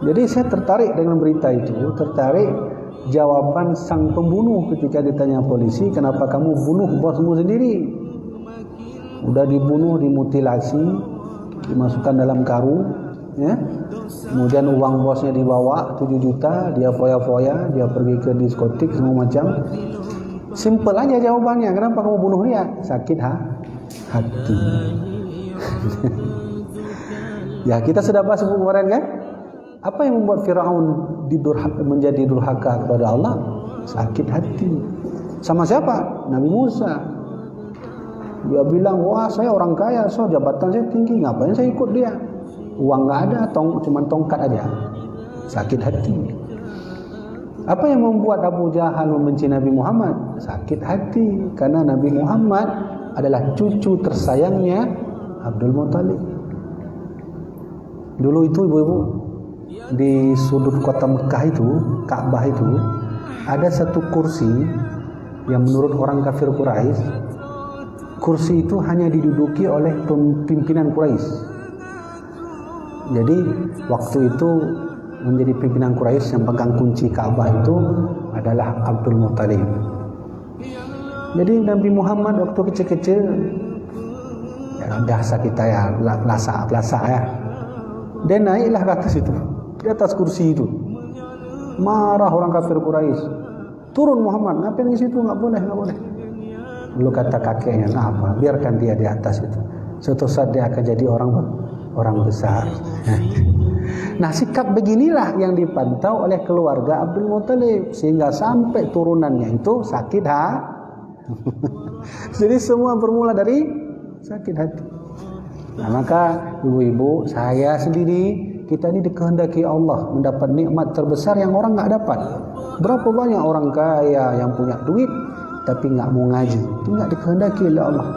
Jadi saya tertarik dengan berita itu, tertarik jawaban sang pembunuh ketika ditanya polisi, kenapa kamu bunuh bosmu sendiri? Udah dibunuh, dimutilasi, dimasukkan dalam karung, ya. Kemudian uang bosnya dibawa 7 juta, dia foya-foya, dia pergi ke diskotik semua macam. Simple aja jawabannya, kenapa kamu bunuh dia? Sakit hati. Ya, kita sudah bahas kemarin kan? Apa yang membuat Firaun menjadi durhaka kepada Allah? Sakit hati. Sama siapa? Nabi Musa. Dia bilang, wah saya orang kaya, so jabatan saya tinggi, ngapain saya ikut dia? Uang nggak ada, cuma tongkat aja. Sakit hati. Apa yang membuat Abu Jahal membenci Nabi Muhammad? Sakit hati, karena Nabi Muhammad adalah cucu tersayangnya Abdul Muthalib. Dulu itu ibu-ibu, di sudut kota Mekah itu, Ka'bah itu, ada satu kursi yang menurut orang kafir Quraisy, kursi itu hanya diduduki oleh pimpinan Quraisy. Jadi waktu itu menjadi pimpinan Quraisy yang pegang kunci Ka'bah itu adalah Abdul Muthalib. Jadi Nabi Muhammad waktu kecil-kecil, ya biasa kita ya, lasa ya, dia naiklah ke atas itu, di atas kursi itu. Marah orang kafir Quraisy. Turun Muhammad, ngapain di situ? Nggak boleh. Lalu kata kakeknya, apa? Biarkan dia di atas itu. Suatu saat dia akan jadi orang besar. Nah, sikap beginilah yang dipantau oleh keluarga Abdul Muthalib, sehingga sampai turunannya itu sakit Jadi semua bermula dari sakit hati. Nah, maka ibu-ibu, saya sendiri, kita ini dikehendaki Allah mendapat nikmat terbesar yang orang nggak dapat. Berapa banyak orang kaya yang punya duit tapi nggak mau ngaji, itu nggak dikehendaki oleh Allah.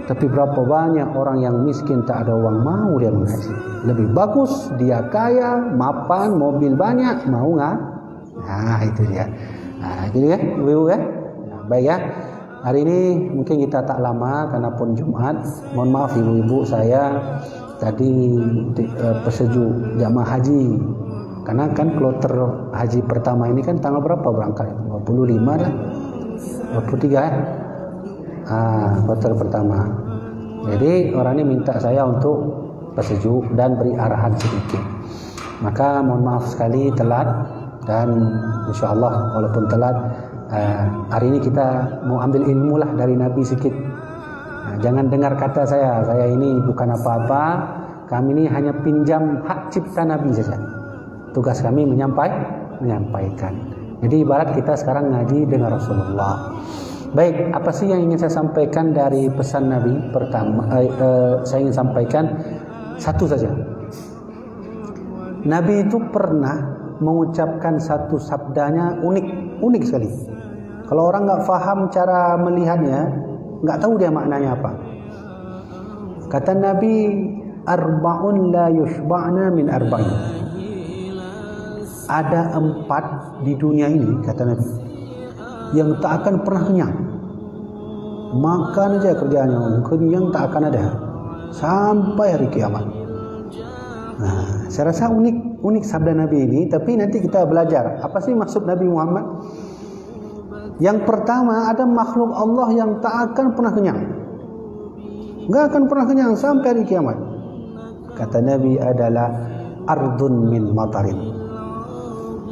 Tapi berapa banyak orang yang miskin tak ada uang, mau dia mengaji. Lebih bagus dia kaya, mapan, mobil banyak, mau nggak? Nah itu dia. Nah jadi ya ibu-ibu ya. Nah, baik ya. Hari ini mungkin kita tak lama karena pun Jumat. Mohon maaf ibu-ibu, saya tadi pesejuk jamaah haji. Karena kan kloter haji pertama ini kan tanggal berapa berangkat? 25 dah. 23 ya. Kloter pertama. Jadi orang ini minta saya untuk pesejuk dan beri arahan sedikit. Maka mohon maaf sekali telat, dan insyaallah walaupun telat, hari ini kita mau ambil ilmu lah dari Nabi sedikit. Jangan dengar kata saya ini bukan apa-apa, kami ini hanya pinjam hak cipta Nabi saja. Tugas kami menyampaikan. Jadi ibarat kita sekarang ngaji dengan Rasulullah. Baik, apa sih yang ingin saya sampaikan dari pesan Nabi? Pertama, saya ingin sampaikan satu saja. Nabi itu pernah mengucapkan satu sabdanya unik sekali. Kalau orang nggak faham cara melihatnya, nggak tahu dia maknanya apa. Kata Nabi, arba'un la yushba'na min arba'in. Ada 4 di dunia ini, kata Nabi, yang tak akan pernah kenyang. Makan aja kerjanya, kenyang tak akan ada sampai hari kiamat. Nah, saya rasa unik sabda Nabi ini, tapi nanti kita belajar apa sih maksud Nabi Muhammad. Yang pertama, ada makhluk Allah yang tak akan pernah kenyang, nggak akan pernah kenyang sampai hari kiamat. Kata Nabi adalah ardun min matarin,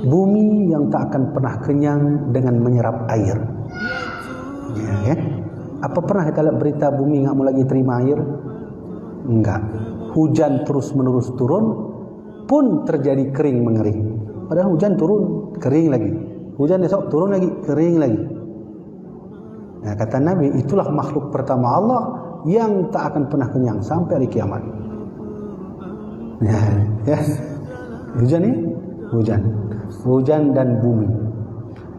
bumi yang tak akan pernah kenyang dengan menyerap air. Ya. Apa pernah kita lihat berita bumi nggak mau lagi terima air? Enggak. Hujan terus menerus turun, pun terjadi kering mengering. Padahal hujan turun, kering lagi. Hujan esok turun lagi, kering lagi. Nah, kata Nabi, itulah makhluk pertama Allah yang tak akan pernah kenyang sampai hari kiamat. Ya. Hujan ini? Hujan dan bumi.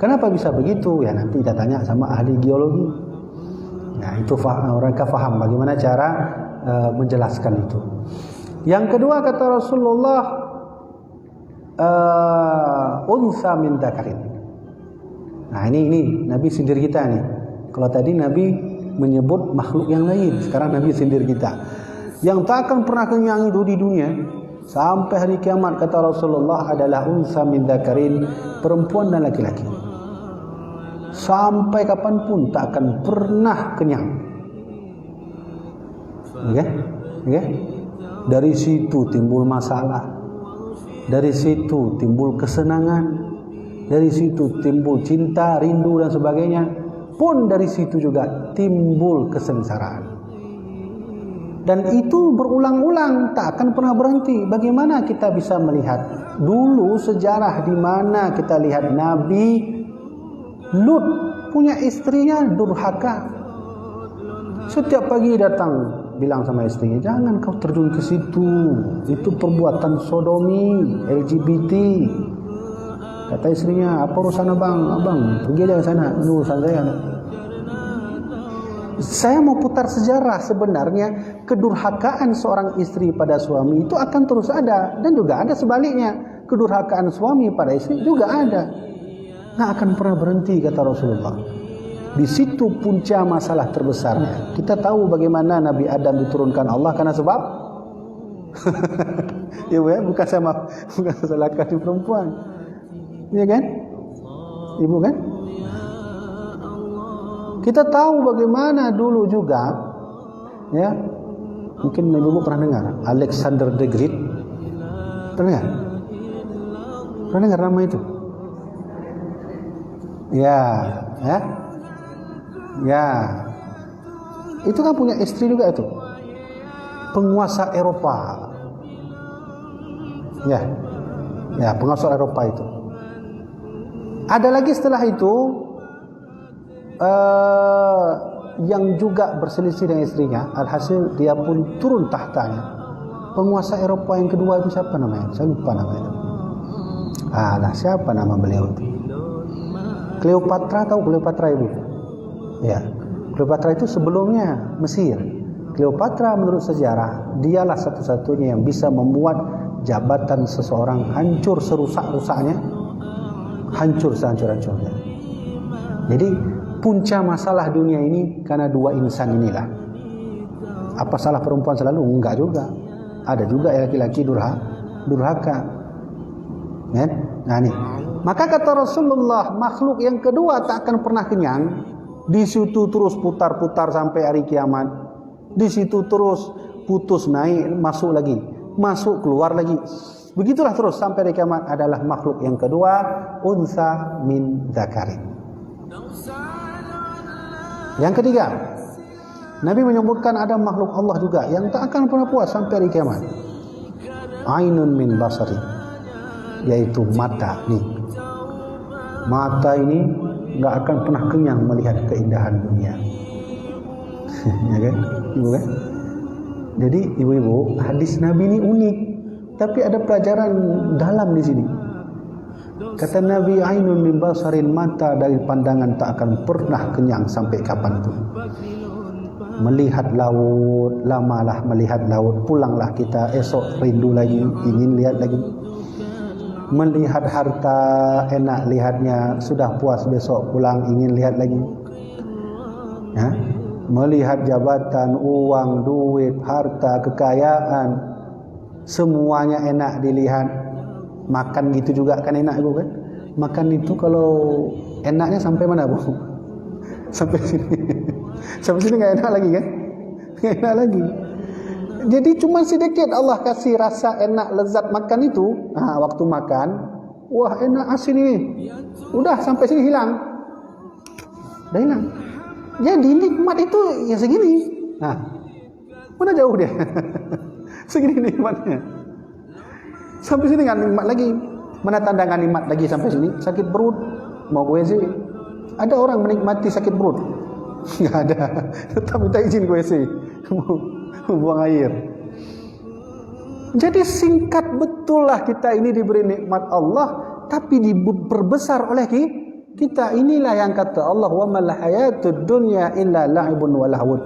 Kenapa bisa begitu? Ya nanti kita tanya sama ahli geologi. Nah itu mereka faham bagaimana cara menjelaskan itu. Yang kedua kata Rasulullah, unsa min dzakarin. Nah ini Nabi sindir kita nih. Kalau tadi Nabi menyebut makhluk yang lain, sekarang Nabi sindir kita. Yang tak akan pernah kenyang itu di dunia sampai hari kiamat, kata Rasulullah, adalah unsa min dzakarin, perempuan dan laki-laki. Sampai kapanpun tak akan pernah kenyang. Okay? Dari situ timbul masalah, dari situ timbul kesenangan, dari situ timbul cinta, rindu dan sebagainya. Pun dari situ juga timbul kesengsaraan. Dan itu berulang-ulang, tak akan pernah berhenti. Bagaimana kita bisa melihat dulu sejarah di mana kita lihat Nabi Lut punya istrinya durhaka. Setiap pagi datang bilang sama istrinya, jangan kau terjun ke situ, itu perbuatan sodomi, LGBT. Kata istrinya, apa urusan abang, pergi aja ke sana, ini urusan saya. Saya mau putar sejarah, sebenarnya kedurhakaan seorang istri pada suami itu akan terus ada, dan juga ada sebaliknya, kedurhakaan suami pada istri juga ada, nggak akan pernah berhenti, kata Rasulullah. Di situ punca masalah terbesarnya. Kita tahu bagaimana Nabi Adam diturunkan Allah karena sebab ya, bukan salah kaki perempuan, ya kan, ibu kan? Kita tahu bagaimana dulu juga, ya, mungkin ibu pernah dengar Alexander the Great, pernah dengar nama itu? Ya, itu kan punya istri juga itu, penguasa Eropa, ya, penguasa Eropa itu. Ada lagi setelah itu. Yang juga berselisih dengan istrinya, alhasil dia pun turun tahtanya. Penguasa Eropa yang kedua itu siapa namanya? Saya lupa namanya. Siapa nama beliau itu? Cleopatra, tahu Cleopatra ibu? Ya, Cleopatra itu sebelumnya Mesir. Cleopatra menurut sejarah dialah satu-satunya yang bisa membuat jabatan seseorang hancur serusak-rusaknya, hancur sehancur-hancurnya. Jadi punca masalah dunia ini karena dua insan inilah. Apa salah perempuan selalu? Enggak juga. Ada juga laki-laki durhaka. Ya? Nah nih. Maka kata Rasulullah, makhluk yang kedua tak akan pernah kenyang. Di situ terus putar-putar sampai hari kiamat. Di situ terus putus naik, masuk lagi, masuk keluar lagi. Begitulah terus sampai hari kiamat adalah makhluk yang kedua, unsa min dzakarin. Yang ketiga, Nabi menyebutkan ada makhluk Allah juga yang tak akan pernah puas sampai hari kiamat. Ainun min basari, yaitu mata nih. Mata ini enggak akan pernah kenyang melihat keindahan dunia. Ya kan? Ibu kan? Jadi ibu-ibu, hadis Nabi ini unik, tapi ada pelajaran dalam di sini. Kata Nabi, ainun min basarin, mata dari pandangan tak akan pernah kenyang sampai kapanpun. Melihat laut, lamalah melihat laut, pulanglah kita esok rindu lagi, ingin lihat lagi. Melihat harta, enak lihatnya, sudah puas besok pulang ingin lihat lagi. Ya? Melihat jabatan, uang, duit, harta, kekayaan, semuanya enak dilihat. Makan gitu juga kan enak Bu kan? Makan itu kalau enaknya sampai mana Bu? Sampai sini. Sampai sini enggak enak lagi kan? Enggak enak lagi. Jadi cuma sedikit Allah kasih rasa enak lezat makan itu. Waktu makan, wah enak asin ini. Udah sampai sini hilang. Udah hilang. Jadi nikmat itu ya segini. Mana jauh dia? Segini nikmatnya. Sampai sini nggak nikmat lagi. Mana tanda nggak nikmat lagi sampai sini? Sakit perut, mau WC. Ada orang menikmati sakit perut? Nggak ada. Tetap minta izin ke WC, buang air. Jadi singkat betul lah kita ini diberi nikmat Allah, tapi diperbesar oleh kita. Inilah yang kata Allah, wa mal hayatud dunya illa la'ibun wa lahwun.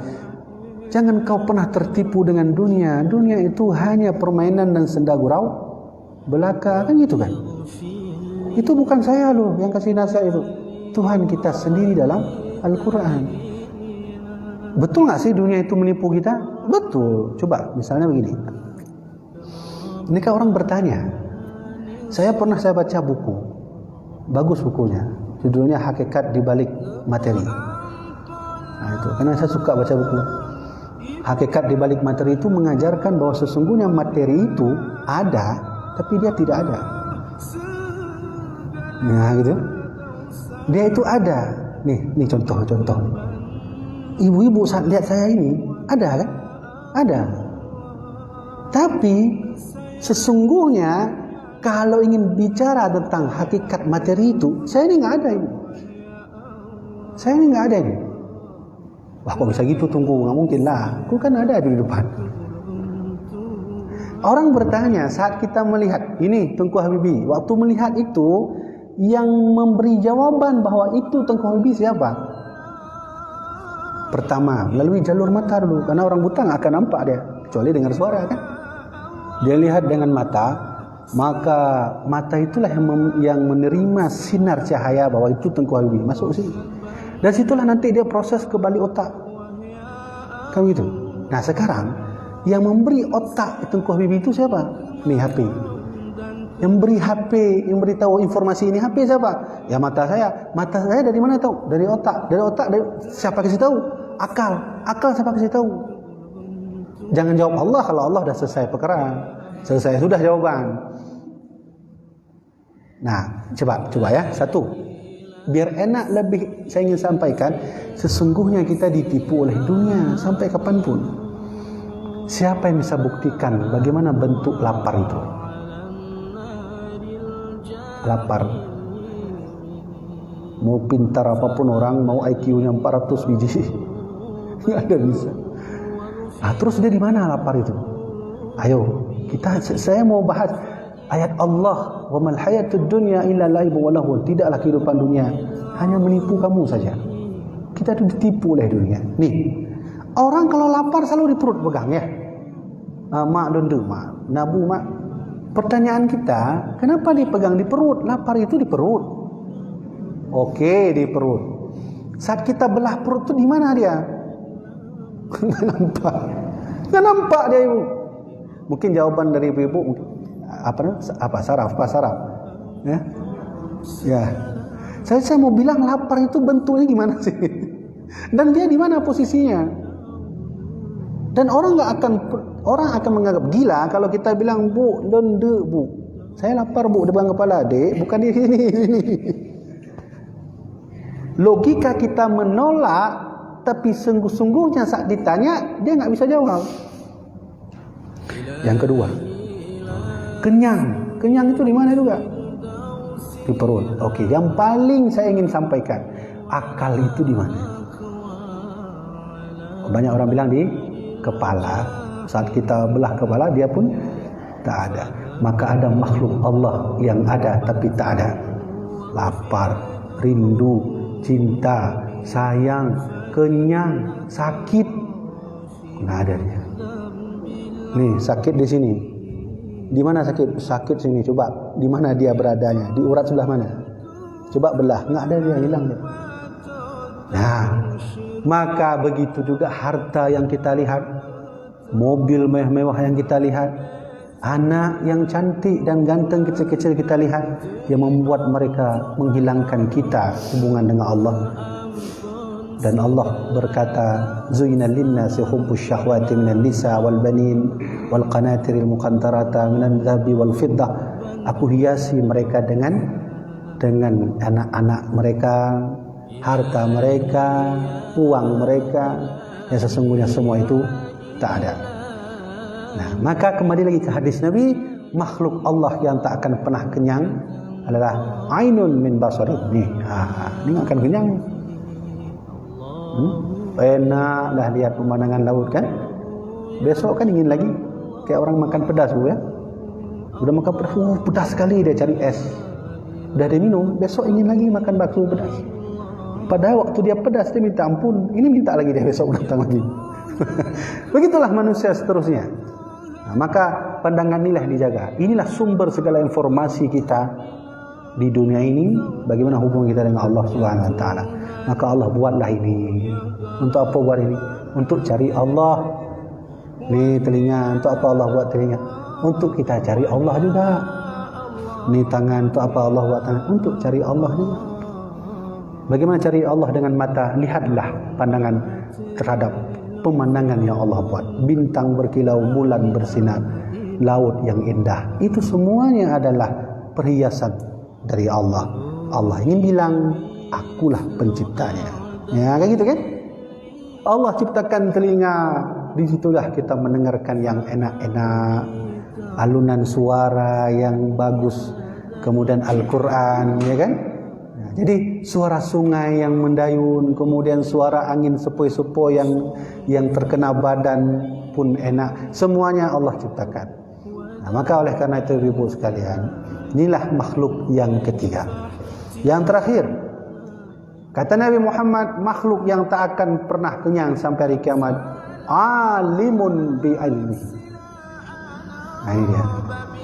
Jangan kau pernah tertipu dengan dunia. Dunia itu hanya permainan dan senda gurau belaka, kan gitu kan? Itu bukan saya loh yang kasih nasihat itu, Tuhan kita sendiri dalam Al-Quran. Betul nggak sih dunia itu menipu kita? Betul. Coba misalnya begini, Ini kan orang bertanya. Saya baca buku, bagus bukunya, judulnya Hakikat di Balik Materi. Nah itu, karena saya suka baca buku. Hakikat di balik materi itu mengajarkan bahwa sesungguhnya materi itu ada, tapi dia tidak ada. Nah gitu, dia itu ada. Nih contoh. Ibu-ibu saat lihat saya ini ada kan? Ada. Tapi sesungguhnya kalau ingin bicara tentang hakikat materi itu, saya ini nggak ada ini. Saya ini nggak ada ini. Wah kok bisa gitu, tunggu, nggak mungkin lah. Aku kan ada di depan. Orang bertanya saat kita melihat ini Tunku Habibie. Waktu melihat itu, yang memberi jawaban bahwa itu Tunku Habibie siapa? Pertama, melalui jalur mata dulu. Karena orang buta nggak akan nampak dia, kecuali dengar suara kan. Dia lihat dengan mata, maka mata itulah yang menerima sinar cahaya bahwa itu Tunku Habibie. Masuk sini. Dan situlah nanti dia proses ke balik otak. Kan gitu. Nah sekarang yang memberi otak Tunku Habibie itu siapa? Nih HP. Yang beri HP, yang beritahu informasi ini HP siapa? Ya mata saya. Mata saya dari mana tahu? Dari otak. Dari otak siapa kasih tahu? Akal. Akal siapa kasih tahu? Jangan jawab Allah kalau Allah sudah selesai perkara. Selesai sudah jawaban. Nah, coba ya. Satu. Biar enak lebih saya ingin sampaikan, sesungguhnya kita ditipu oleh dunia sampai kapanpun. Siapa yang bisa buktikan bagaimana bentuk lapar itu? Lapar. Mau pintar apapun orang, mau IQ-nya 400 biji, nggak ada bisa. Nah, terus dia di mana lapar itu? Ayo, saya mau bahas ayat Allah, wa mal hayatud dunya illa laibun wa lahu. Tidaklah kehidupan dunia hanya menipu kamu saja. Kita itu ditipu oleh dunia. Nih, orang kalau lapar selalu di perut pegang ya. Mak donde mak, nabu mak. Pertanyaan kita, kenapa dipegang di perut? Lapar itu di perut. Oke, di perut. Saat kita belah perut itu di mana dia? Nggak nampak dia ibu. Mungkin jawaban dari ibu apa saraf ya saya mau bilang lapar itu bentuknya gimana sih, dan dia di mana posisinya, dan orang akan menganggap gila kalau kita bilang bu saya lapar bu, depan kepala dek, bukan di sini. Logika kita menolak, tapi sungguh-sungguhnya saat ditanya dia nggak bisa jawab. Yang kedua, kenyang itu di mana juga? Di perut. Oke, yang paling saya ingin sampaikan, akal itu di mana? Banyak orang bilang di kepala. Saat kita belah kepala, dia pun tak ada. Maka ada makhluk Allah yang ada tapi tak ada. Lapar, rindu, cinta, sayang, kenyang, sakit, nggak ada dia. Nih sakit di sini. Di mana sakit? Sakit sini. Coba di mana dia beradanya? Di urat sebelah mana? Coba belah, nggak ada dia, hilang dia. Nah, maka begitu juga harta yang kita lihat, mobil mewah-mewah yang kita lihat, anak yang cantik dan ganteng kecil-kecil kita lihat, yang membuat mereka menghilangkan kita hubungan dengan Allah. Dan Allah berkata, zuinal linnasi hubbus syahwati minal nisa wal banin wal qanatiril muqantarata minal dhahabi wal fiddah. Aku hiasi mereka dengan anak-anak mereka, harta mereka, uang mereka, yang sesungguhnya semua itu tak ada. Nah, maka kembali lagi ke hadis Nabi, makhluk Allah yang tak akan pernah kenyang adalah ainun min basari. Ini akan kenyang. Enak dah lihat pemandangan laut kan. Besok kan ingin lagi, kayak orang makan pedas ya. Udah makan pedas, pedas sekali, dia cari es. Udah dia minum, besok ingin lagi makan bakso pedas. Padahal waktu dia pedas dia minta ampun, ini minta lagi dia besok datang lagi. Begitulah manusia seterusnya. Nah, maka pandangan inilah dijaga. Inilah sumber segala informasi kita di dunia ini, bagaimana hubungan kita dengan Allah Subhanahu wa taala. Maka Allah buatlah ini. Untuk apa buat ini? Untuk cari Allah. Nih telinga, untuk apa Allah buat telinga? untuk kita cari Allah juga. Ini tangan untuk apa Allah buat tangan? Untuk cari Allah juga. Bagaimana cari Allah dengan mata? Lihatlah pandangan terhadap pemandangan yang Allah buat. Bintang berkilau, bulan bersinar, laut yang indah. Itu semuanya adalah perhiasan dari Allah. Allah ingin bilang, akulah penciptanya. Ya, kayak gitu kan? Allah ciptakan telinga, di situlah kita mendengarkan yang enak-enak, alunan suara yang bagus, kemudian Al-Quran, ya kan? Nah, jadi suara sungai yang mendayun, kemudian suara angin sepoi-sepoi yang terkena badan pun enak, semuanya Allah ciptakan. Nah, maka oleh karena itu ibu sekalian, inilah makhluk yang ketiga. Yang terakhir, kata Nabi Muhammad, makhluk yang tak akan pernah kenyang sampai hari kiamat, alimun bi ilmi. Nah, ini dia.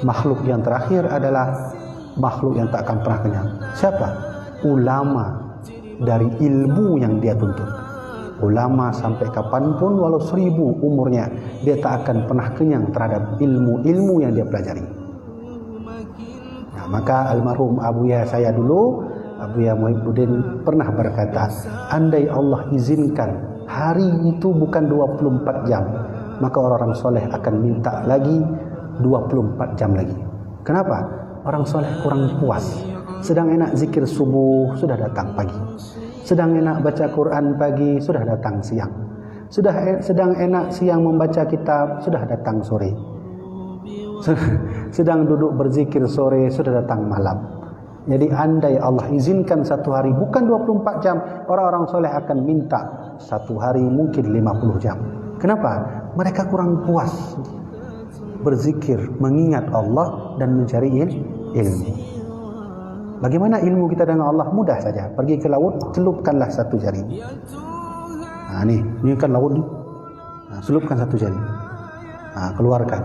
Makhluk yang terakhir adalah makhluk yang tak akan pernah kenyang. Siapa? Ulama dari ilmu yang dia tuntut. Ulama sampai kapanpun, walau 1000 umurnya, dia tak akan pernah kenyang terhadap ilmu-ilmu yang dia pelajari. Nah, maka almarhum Abuya saya dulu, Abuya Muhibbuddin, pernah berkata, andai Allah izinkan hari itu bukan 24 jam, maka orang-orang soleh akan minta lagi 24 jam lagi. Kenapa? Orang soleh kurang puas. Sedang enak zikir subuh, sudah datang pagi. Sedang enak baca Quran pagi, sudah datang siang. Sedang enak siang membaca kitab, sudah datang sore. Sedang duduk berzikir sore, sudah datang malam. Jadi andai Allah izinkan satu hari bukan 24 jam, orang-orang soleh akan minta satu hari mungkin 50 jam. Kenapa? Mereka kurang puas berzikir, mengingat Allah dan mencari ilmu. Bagaimana ilmu kita dengan Allah? Mudah saja. Pergi ke laut, celupkanlah satu jari. Nah, ini kan laut ni. Nah, celupkan satu jari. Nah, keluarkan.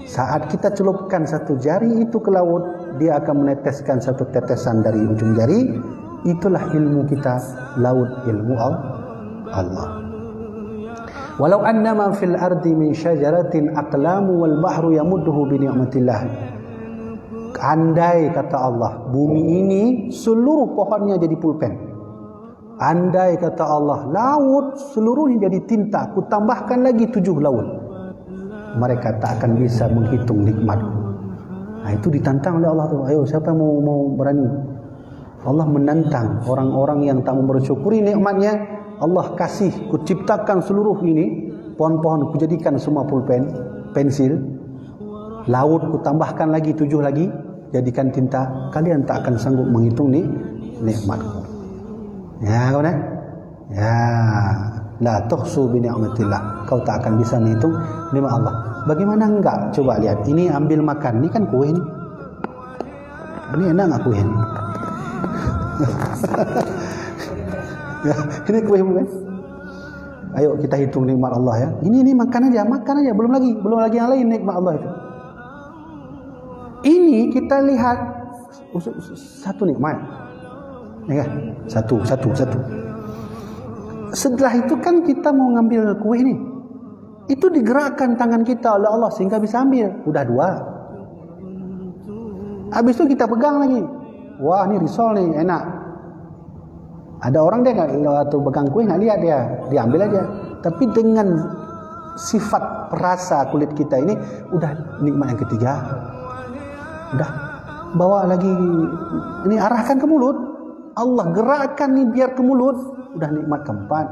Saat kita celupkan satu jari itu ke laut, dia akan meneteskan satu tetesan dari ujung jari. Itulah ilmu kita, laut ilmu Allah. Walau annama fil ardi min syajaratin aqlamu wal bahru yamudduhu bi ni'matillah. Andai, kata Allah, bumi ini seluruh pohonnya jadi pulpen. Andai, kata Allah, laut seluruhnya jadi tinta, ku tambahkan lagi 7 laut, mereka tak akan bisa menghitung nikmatku. Nah, itu ditantang oleh Allah tu. Ayo, siapa mau berani? Allah menantang orang-orang yang tak bersyukuri nikmatnya. Allah kasih, ku ciptakan seluruh ini, pohon-pohon ku jadikan semua pulpen, pensil, laut ku tambahkan lagi 7 lagi, jadikan tinta. Kalian tak akan sanggup menghitung nikmatku. Ya, kawan eh? Ya, la tuhsu bi ni'matillah. Kau tak akan bisa menghitung nikmat Allah. Bagaimana enggak? Coba lihat. Ini ambil makan. Ini kan kue ini. Ini enak enggak kue ini? Ya, ini kue bukan? Ayo kita hitung nikmat Allah ya. Ini makan aja, belum lagi yang lain nikmat Allah itu. Ini kita lihat satu nikmat. Ya kan? Satu. Setelah itu kan kita mau ngambil kue ini. Itu digerakkan tangan kita oleh Allah sehingga bisa ambil. Udah 2. Habis itu kita pegang lagi. Wah, ini risol nih, enak. Ada orang dia waktu pegang kue nggak lihat dia ambil aja. Tapi dengan sifat perasa kulit kita ini, udah nikmat yang ketiga. Udah bawa lagi, ini arahkan ke mulut. Allah gerakkan nih biar ke mulut. Udah nikmat keempat.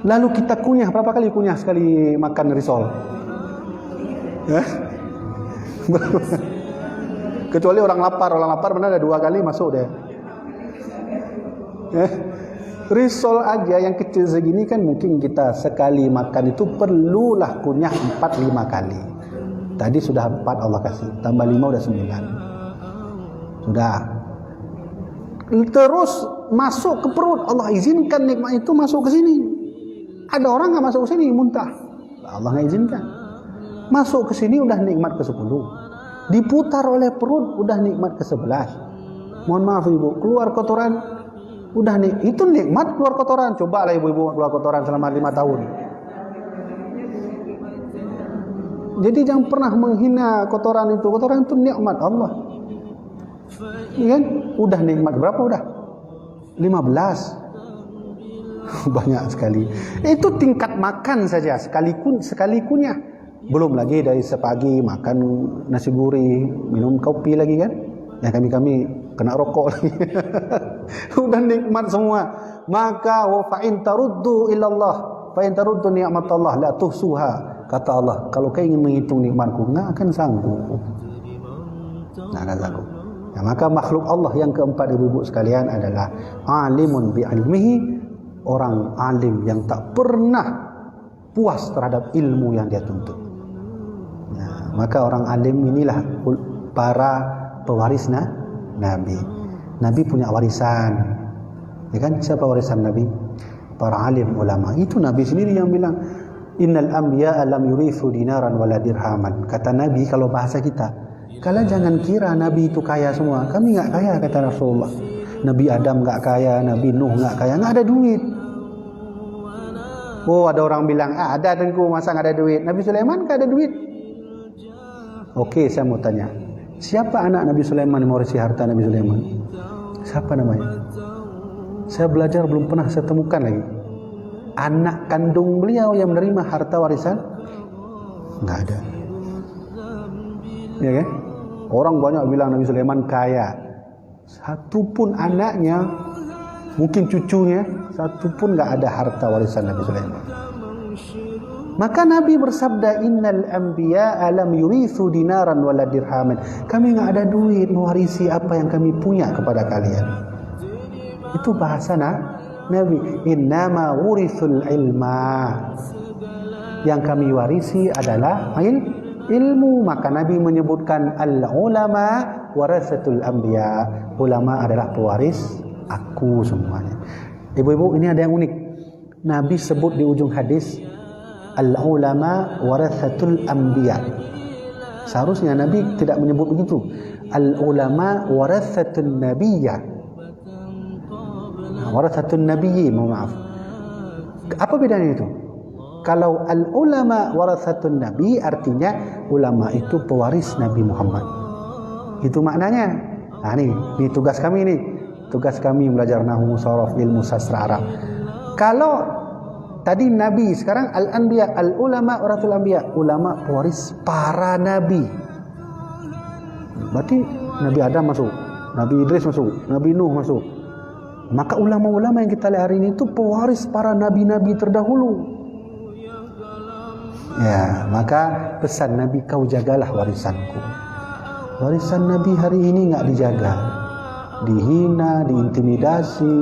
Lalu kita kunyah, berapa kali kunyah sekali makan risol? Ya? Kecuali orang lapar benar ada 2 kali masuk deh. Ya. Risol aja yang kecil segini kan mungkin kita sekali makan itu perlulah kunyah 4-5 kali. Tadi sudah 4 Allah kasih, tambah 5 udah 9. Sudah. Terus masuk ke perut, Allah izinkan nikmat itu masuk ke sini. Ada orang nggak masuk ke sini muntah, Allah nggak izinkan. Masuk ke sini udah nikmat ke-10. Diputar oleh perut udah nikmat ke-11. Mohon maaf ibu, keluar kotoran udah itu nikmat keluar kotoran. Coba lah ibu-ibu keluar kotoran selama 5 tahun. Jadi jangan pernah menghina kotoran itu. Kotoran itu nikmat Allah. Ya kan? Udah nikmat berapa udah? 15. Banyak sekali. Itu tingkat makan saja sekalikunnya. Belum lagi dari sepagi makan nasi gurih, minum kopi lagi kan? Ya kami kena rokok lagi. Udah nikmat semua. Maka wa fa in taruddu ila Allah, fa in taruddu ni'matallah la tuhsuha. Kata Allah, kalau kau ingin menghitung nikmatku, enggak akan sanggup. Enggak akan sanggup. Nah, maka makhluk Allah yang keempat ibu-ibu sekalian adalah alimun bi ilmihi, orang alim yang tak pernah puas terhadap ilmu yang dia tuntut. Nah, maka orang alim inilah para pewaris Nabi. Nabi punya warisan. Ya kan? Siapa warisan Nabi? Para alim ulama. Itu Nabi sendiri yang bilang, innal anbiya lam yurithu dinaran wala dirhaman. Kata Nabi, kalau bahasa kita, kalian jangan kira Nabi itu kaya semua. Kami enggak kaya, kata Rasulullah. Nabi Adam enggak kaya, Nabi Nuh enggak kaya, enggak ada duit. Oh, ada orang bilang, ada tengku, masa enggak ada duit? Nabi Sulaiman enggak ada duit. Oke, saya mau tanya. Siapa anak Nabi Sulaiman yang mewarisi harta Nabi Sulaiman? Siapa namanya? Saya belajar belum pernah saya temukan lagi. Anak kandung beliau yang menerima harta warisan? Enggak ada. Ya kan? Orang banyak bilang Nabi Sulaiman kaya. Satu pun anaknya, mungkin cucunya, satu pun enggak ada harta warisan Nabi Sulaiman. Maka Nabi bersabda, innal anbiya alam yurithu dinaran wala dirhaman. Kami enggak ada duit mewarisi apa yang kami punya kepada kalian. Itu bahasa Nabi. Innama wurithul ilma. Yang kami warisi adalah ilmu. Maka Nabi menyebutkan al-ulama warasatul anbiya. Ulama adalah pewaris aku semuanya. Ibu-ibu, ini ada yang unik. Nabi sebut di ujung hadis, al-ulama warasatul anbiya. Seharusnya Nabi tidak menyebut begitu. Al-ulama warasatun nabiyya. Warasatun nabiyyi, maaf. Apa bedanya itu? Kalau al-ulama warasatun nabi, artinya ulama itu pewaris Nabi Muhammad. Itu maknanya. Nah, ini tugas kami nih. Tugas kami belajar nahwu, sharaf, ilmu sastra Arab. Kalau tadi Nabi, sekarang al-anbiya, al-ulama warasatul anbiya, ulama pewaris para nabi. Berarti Nabi Adam masuk, Nabi Idris masuk, Nabi Nuh masuk. Maka ulama-ulama yang kita lihat hari ini itu pewaris para nabi-nabi terdahulu. Ya, maka pesan Nabi, kau jagalah warisanku. Warisan Nabi hari ini enggak dijaga. Dihina, diintimidasi,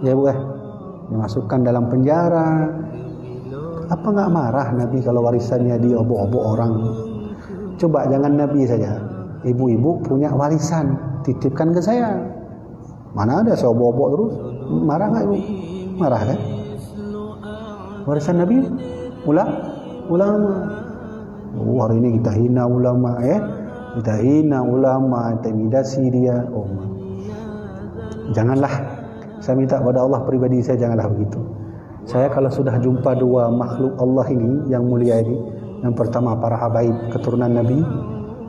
ya Bu, dimasukkan dalam penjara. Apa enggak marah Nabi kalau warisannya diobok-obok orang? Coba jangan Nabi saja. Ibu-ibu punya warisan, titipkan ke saya. Mana ada saya obok-obok terus? Marah enggak Ibu? Marah kan? Warisan Nabi ulama. Oh, hari ini kita hina ulama, kita hina ulama, intimidasi dia. Oh, janganlah. Saya minta kepada Allah pribadi saya, janganlah begitu. Saya kalau sudah jumpa dua makhluk Allah ini yang mulia ini, yang pertama para habaib keturunan Nabi,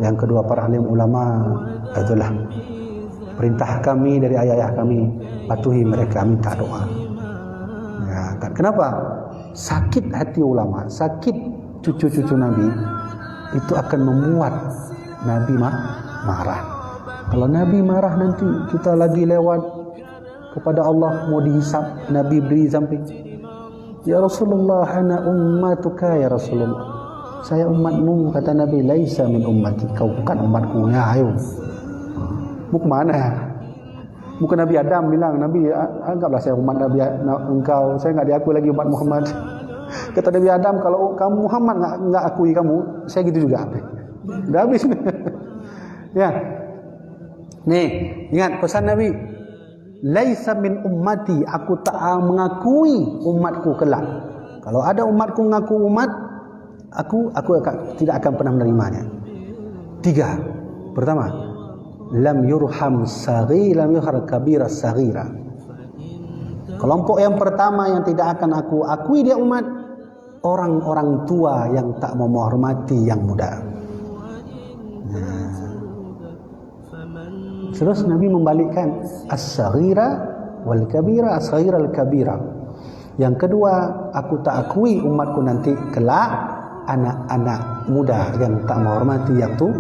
yang kedua para alim ulama, itulah perintah kami dari ayah-ayah kami, patuhi mereka, minta doa. Ya, kan? Kenapa? Sakit hati ulama, sakit cucu-cucu Nabi, itu akan membuat Nabi marah. Kalau Nabi marah, nanti kita lagi lewat kepada Allah mau dihisab, Nabi beri samping, ya Rasulullah, ana ummatuka ya Rasulullah, saya umatmu. Kata Nabi, laisa min ummati, kau bukan umatku. Ya, ayo, mau kemana? Bukan Nabi Adam bilang, Nabi, anggaplah saya umat Nabi engkau, saya enggak diakui lagi umat Muhammad. Kata Nabi Adam, kalau kamu Muhammad enggak akui kamu, saya gitu juga. Udah habis. Ya. Nih, ingat pesan Nabi, laisa min ummati, aku tak mengakui umatku kelak. Kalau ada umatku mengaku umat, aku tidak akan pernah menerimanya. 3. Pertama, lam yurham saghir, lam yuhar kabira saghira. Kelompok yang pertama yang tidak akan aku akui dia umat, orang-orang tua yang tak mau menghormati yang muda. Terus Nabi membalikkan as-saghira wal kabira, as-saghira al kabira. Yang kedua, aku tak akui umatku nanti kelak anak-anak muda yang tak menghormati yang tu.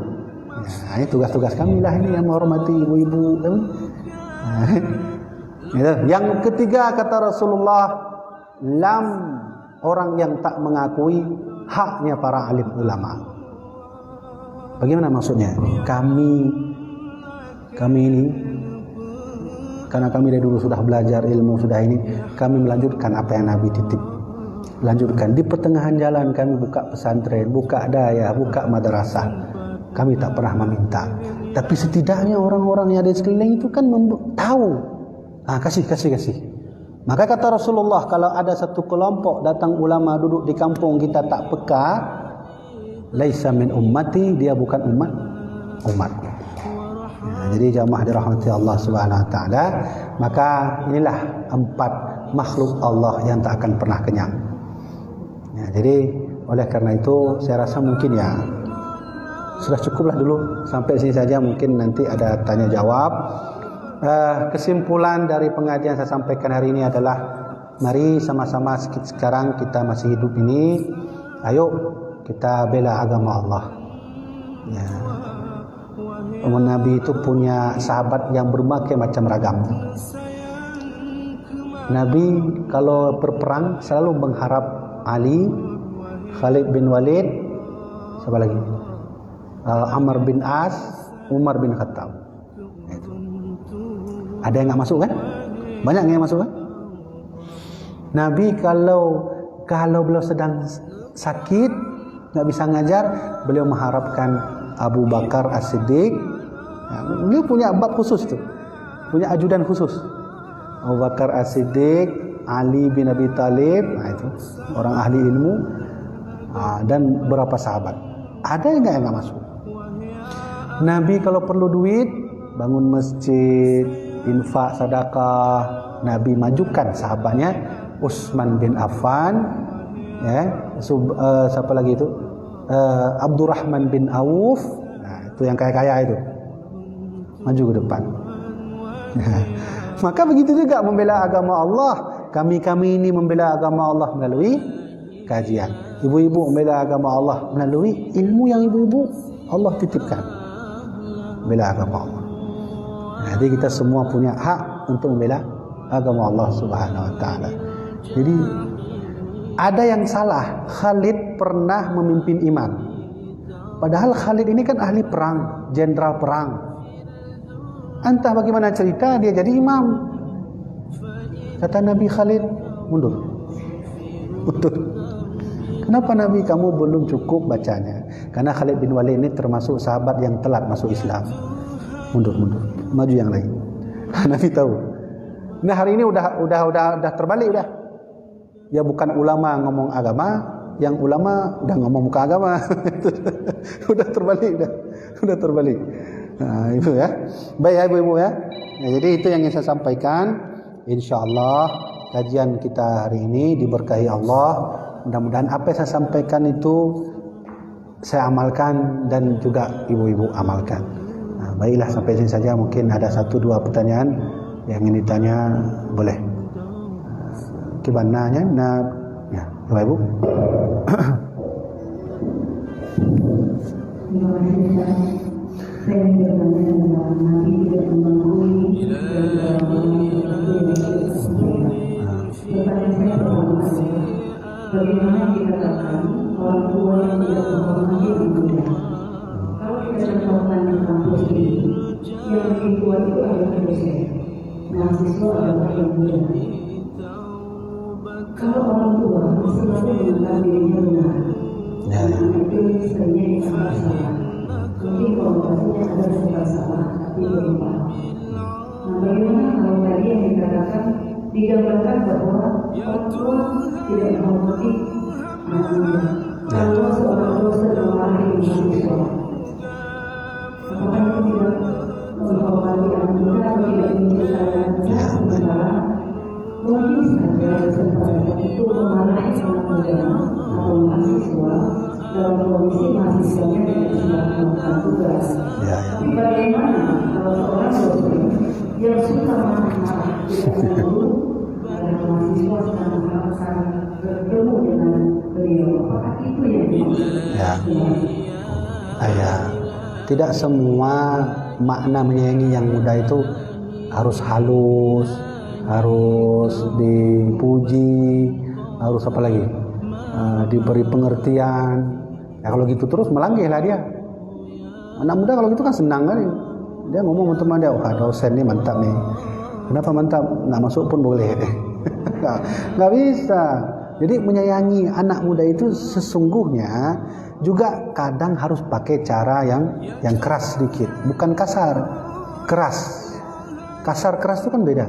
Ini tugas-tugas kami lah ini yang menghormati ibu-ibu. Yang ketiga kata Rasulullah, lam, orang yang tak mengakui haknya para alim ulama. Bagaimana maksudnya? Kami ini, karena kami dari dulu sudah belajar ilmu, sudah ini, kami melanjutkan apa yang Nabi titip. Lanjutkan. Di pertengahan jalan kami buka pesantren, buka daya, buka madrasah. Kami tak pernah meminta. Tapi setidaknya orang-orang yang ada di sekeliling itu kan tahu. Kasih. Maka kata Rasulullah, kalau ada satu kelompok datang ulama duduk di kampung kita tak peka, laisa min ummati, dia bukan umatku. Jadi jamaah dirahmati Allah Subhanahu wa taala, maka inilah 4 makhluk Allah yang tak akan pernah kenyang. Jadi oleh karena itu saya rasa mungkin sudah cukuplah dulu sampai sini saja, mungkin nanti ada tanya jawab. Kesimpulan dari pengajian saya sampaikan hari ini adalah mari sama-sama sekarang kita masih hidup ini, ayo kita bela agama Allah. Nabi itu punya sahabat yang berbagai macam ragam. Nabi kalau berperang selalu mengharap Ali, Khalid bin Walid, siapa lagi? Amr bin As, Umar bin Khattab. Ada yang nggak masuk kan? Banyak yang masuk kan? Nabi kalau beliau sedang sakit, nggak bisa ngajar, beliau mengharapkan Abu Bakar As-Siddiq. Beliau punya bab khusus tu, punya ajudan khusus. Abu Bakar As-Siddiq, Ali bin Abi Talib, itu orang ahli ilmu, dan beberapa sahabat. Ada yang nggak masuk? Nabi kalau perlu duit, bangun masjid, infak, sedekah, Nabi majukan sahabatnya Utsman bin Affan, siapa lagi itu? Abdurrahman bin Auf, itu yang kaya-kaya itu, maju ke depan. Maka begitu juga membela agama Allah. Kami ini membela agama Allah melalui kajian. Ibu-ibu membela agama Allah melalui ilmu yang ibu-ibu Allah titipkan, membela agama Allah. Jadi kita semua punya hak untuk membela agama Allah Subhanahu wa taala. Jadi ada yang salah, Khalid pernah memimpin iman. Padahal Khalid ini kan ahli perang, jenderal perang. Entah bagaimana cerita dia jadi imam. Kata Nabi, Khalid, mundur. Kenapa Nabi kamu belum cukup bacanya? Karena Khalid bin Walid ini termasuk sahabat yang telat masuk Islam. Mundur. Maju yang lain. Nabi tahu. Nah hari ini udah terbalik udah. Ya bukan ulama ngomong agama, yang ulama udah ngomong muka agama. Udah terbalik. Nah, itu ya. Baik ya ibu-ibu ya. Jadi itu yang ingin saya sampaikan. InsyaAllah kajian kita hari ini diberkahi Allah. Mudah-mudahan apa yang saya sampaikan itu saya amalkan dan juga ibu-ibu amalkan. Nah, baiklah sampai sini saja. Mungkin ada 1-2 pertanyaan yang ingin ditanya, boleh. Kibananya, ya, ibu-ibu. Saya bertanya tentang Nabi tidak mengakui pertanyaan saya pertama, bagaimana dikatakan orang tua yang tidak menghormati ibunya? Kalau kita contohkan di kampus ini, yang lebih tua itu adalah dosen, mahasiswa adalah yang muda. Kalau orang tua selalu menganggap dirinya benar, itu sebenarnya dianggap salah. Mungkin komunikasinya ada serba salah, tapi lupa. Nah, bagaimana kalau tadi yang dikatakan digambarkan bahwa orang tua tidak menghormati anaknya, kalau seorang dosen memarahi mahasiswa, apakah itu tidak menghormati anaknya atau tidak menceritakan sementara mungkin saja dosen pada saat itu memarahi anak muda mahasiswanya tidak sudah melakukan tugas. Ya. Tapi bagaimana kalau seorang dosen yang suka marah-marah ketika guru dan mahasiswa sedang mengharapkan bertemu dengan beliau? Apakah itu yang dimaksud? Ya. Tidak semua makna menyayangi yang muda itu harus halus, harus dipuji, harus apa lagi? Diberi pengertian. Ya kalau gitu terus melanggih lah dia. Anak muda kalau gitu kan senang kali. Dia ngomong sama teman dia, wah dosen ini mantap nih. Kenapa mantap? Nggak masuk pun boleh. Nggak bisa. Jadi menyayangi anak muda itu sesungguhnya juga kadang harus pakai cara yang keras sedikit, bukan kasar, keras. Kasar keras itu kan beda.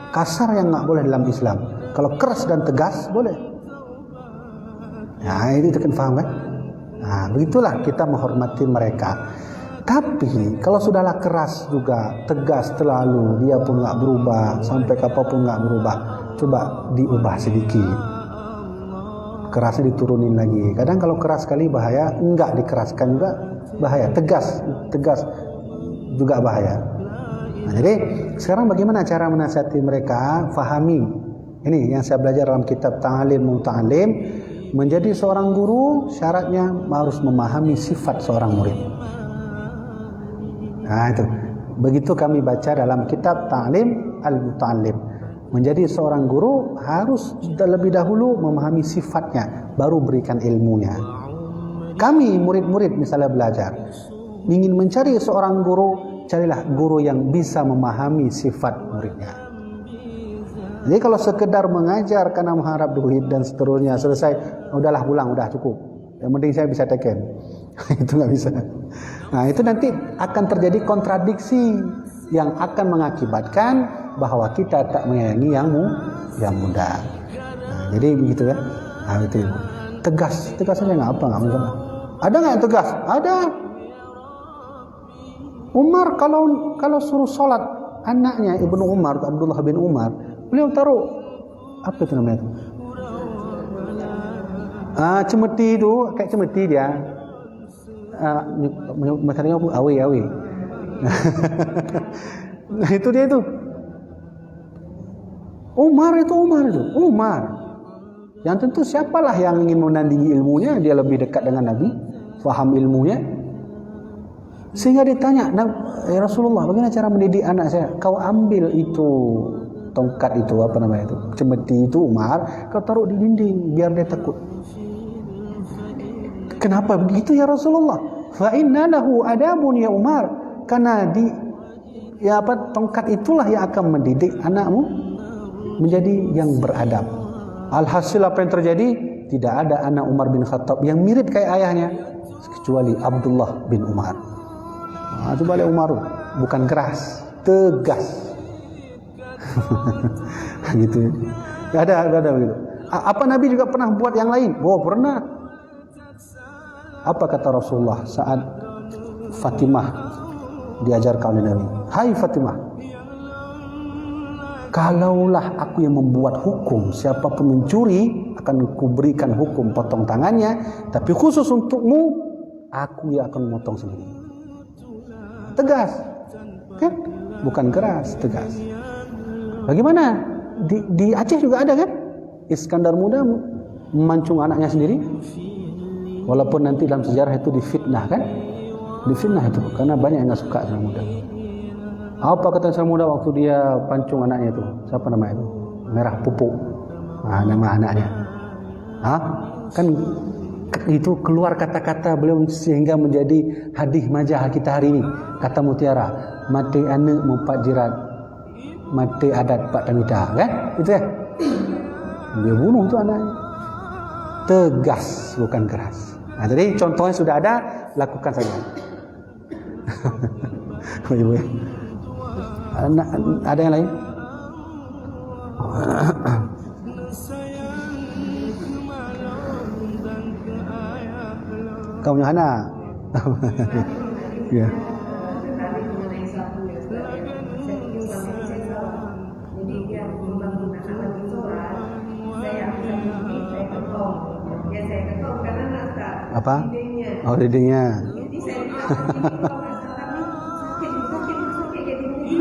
Kasar yang nggak boleh dalam Islam. Kalau keras dan tegas boleh. Nah itu kan paham kan? Nah begitulah kita menghormati mereka. Tapi kalau sudahlah keras juga, tegas terlalu, dia pun nggak berubah, sampai kapanpun nggak berubah, coba diubah sedikit. Kerasnya diturunin lagi. Kadang kalau keras sekali bahaya, enggak dikeraskan juga bahaya. Tegas juga bahaya. Nah, jadi sekarang bagaimana cara menasihati mereka? Fahami. Ini yang saya belajar dalam kitab Ta'alim Muta'alim. Menjadi seorang guru syaratnya harus memahami sifat seorang murid. Nah itu. Begitu kami baca dalam kitab Ta'alim Al-Muta'alim. Menjadi seorang guru harus lebih dahulu memahami sifatnya, baru berikan ilmunya. Kami murid-murid misalnya belajar, ingin mencari seorang guru, carilah guru yang bisa memahami sifat muridnya. Jadi kalau sekedar mengajar karena mengharap duit dan seterusnya, selesai, udahlah pulang, udah cukup. Yang penting saya bisa teken. Itu nggak bisa. Nah itu nanti akan terjadi kontradiksi yang akan mengakibatkan bahwa kita tak menyayangi yang muda. Nah, jadi begitu ya. Nah, itu tegas saja nggak masalah. Ada nggak yang tegas? Ada. Umar kalau suruh sholat anaknya Ibnu Umar, Abdullah bin Umar, beliau taruh apa itu namanya itu? Cemeti itu kayak cemeti dia. Masalahnya awi. Nah, itu dia itu. Umar. Yang tentu siapalah yang ingin menandingi ilmunya, dia lebih dekat dengan Nabi, faham ilmunya. Sehingga ditanya, ya Rasulullah, bagaimana cara mendidik anak saya? Kau ambil itu tongkat itu, apa namanya itu, cemeti itu Umar, kau taruh di dinding biar dia takut. Kenapa begitu ya Rasulullah? Fa inna lahu adabun ya Umar. Karena tongkat itulah yang akan mendidik anakmu menjadi yang beradab. Alhasil apa yang terjadi? Tidak ada anak Umar bin Khattab yang mirip kayak ayahnya kecuali Abdullah bin Umar. Coba lihat Umar, bukan keras, tegas. Gitu. Ada begitu. Apa Nabi juga pernah buat yang lain? Oh, pernah. Apa kata Rasulullah saat Fatimah diajarkan oleh Nabi? Hai Fatimah, kalaulah aku yang membuat hukum, siapapun mencuri akan kuberikan hukum potong tangannya, tapi khusus untukmu aku yang akan memotong sendiri. Tegas, kan? Bukan keras, tegas. Bagaimana? Di Aceh juga ada kan? Iskandar Muda memancung anaknya sendiri. Walaupun nanti dalam sejarah itu difitnah kan? Difitnah itu karena banyak yang nggak suka sama muda. Apa kata sama muda waktu dia pancung anaknya itu? Siapa namanya itu? Merah Pupuk. Nah, nama anaknya. Kan itu keluar kata-kata beliau sehingga menjadi hadis majalah kita hari ini. Kata Mutiara, mati anak mempat jirat, mati adat Pak Tamita, kan? Itu ya. Dia bunuh tu anaknya. Tegas bukan keras. Nah, jadi contohnya sudah ada, lakukan saja. Ada yang lain? Kau punya anak? Ya. Apa? Oh, dindingnya. Jadi saya bilang sakit kayak gini.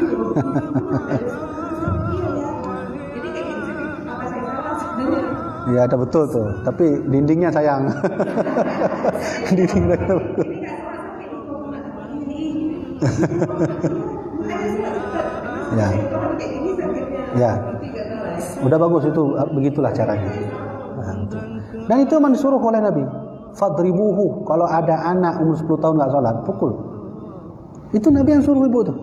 Jadi kayak gini sakit. Apa saya salah sebenarnya? Iya, ada betul tuh. Tapi dindingnya sayang. Dindingnya betul. Ya. Ya. Udah bagus itu, begitulah caranya. Nah, itu. Dan itu memang disuruh oleh Nabi. Fadribuhu, kalau ada anak umur 10 tahun enggak salat, pukul. Itu Nabi yang suruh ibu tuh.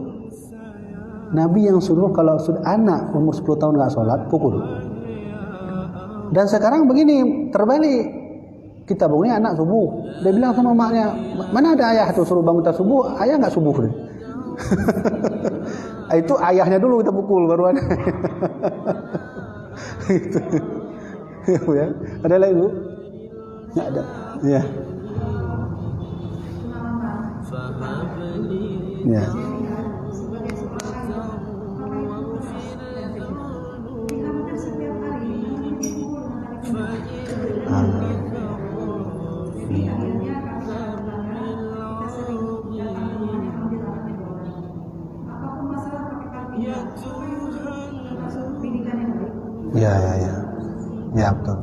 Nabi yang suruh kalau sudah anak umur 10 tahun enggak salat, pukul. Dan sekarang begini, terbalik. Kita bangunnya anak subuh. Dia bilang sama maknya, mana ada ayah tuh suruh bangun subuh, ayah enggak subuh deh. Itu ayahnya dulu kita pukul baru ada. Gitu. Ya. Ada lagi Bu? Enggak ada. Ya. Ya. Ya betul.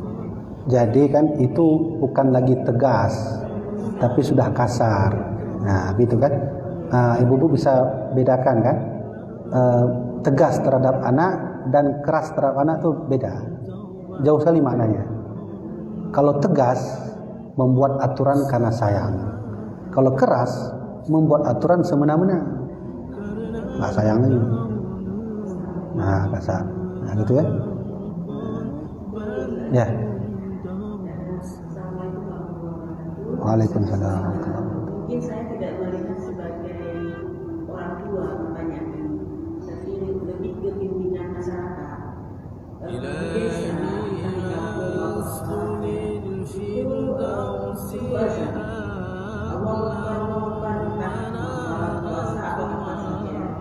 Jadi kan itu bukan lagi tegas, tapi sudah kasar. Nah, gitu kan? Ibu-ibu bisa bedakan kan? Tegas terhadap anak dan keras terhadap anak itu beda. Jauh sekali maknanya. Kalau tegas membuat aturan karena sayang. Kalau keras membuat aturan semena-mena. Nggak sayang lagi. Nah, kasar. Nah, gitu ya. Ya. Waalaikumsalam. Mungkin saya tidak melihat sebagai orang tua makanya, tapi lebih ke pimpinan masyarakat. Desa, di kampung, itu puasa. Allah mengumumkan puasa apa saja.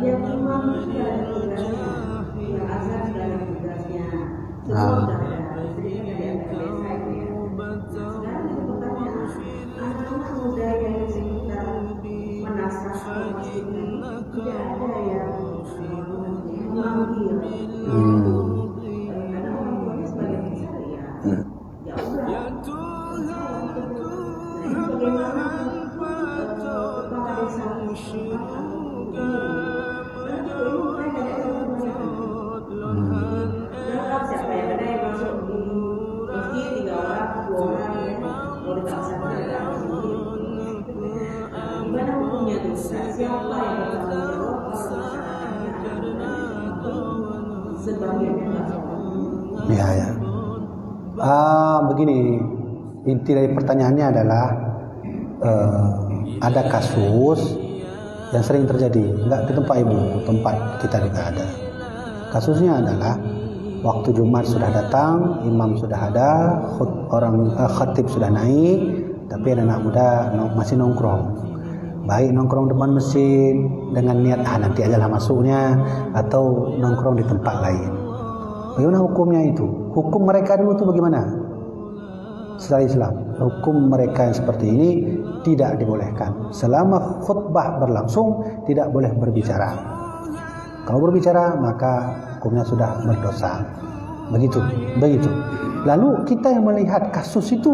Yang imam sudah ada tugasnya, yang azan sudah ada tugasnya. Semua sudah ada. Jadi tidak ada desa itu ya. Sekarang itu pertanyaan, anak-anak muda yang di sekitar menasah masjid tidak ada yang memanggil. Karena orang tuanya sebagai besar ya udah. Nah, bagaimana kepala desa siapa yang ada yang masuk di masjid 3 orang, 2 orang mau dilaksanakan gimana hukumnya tuh? Siapa yang bertanggung jawab kalau sebagiannya Ya. Begini, inti dari pertanyaannya adalah ada kasus yang sering terjadi, enggak di tempat ibu, tempat kita juga ada. Kasusnya adalah waktu Jumat sudah datang, imam sudah ada, khatib sudah naik, tapi ada anak muda masih nongkrong. Baik nongkrong depan masjid dengan niat nanti ajalah masuknya, atau nongkrong di tempat lain. Bagaimana hukumnya itu? Hukum mereka dulu itu bagaimana? Secara Islam, hukum mereka yang seperti ini tidak dibolehkan. Selama khutbah berlangsung tidak boleh berbicara. Kalau berbicara maka hukumnya sudah berdosa. Begitu. Lalu kita yang melihat kasus itu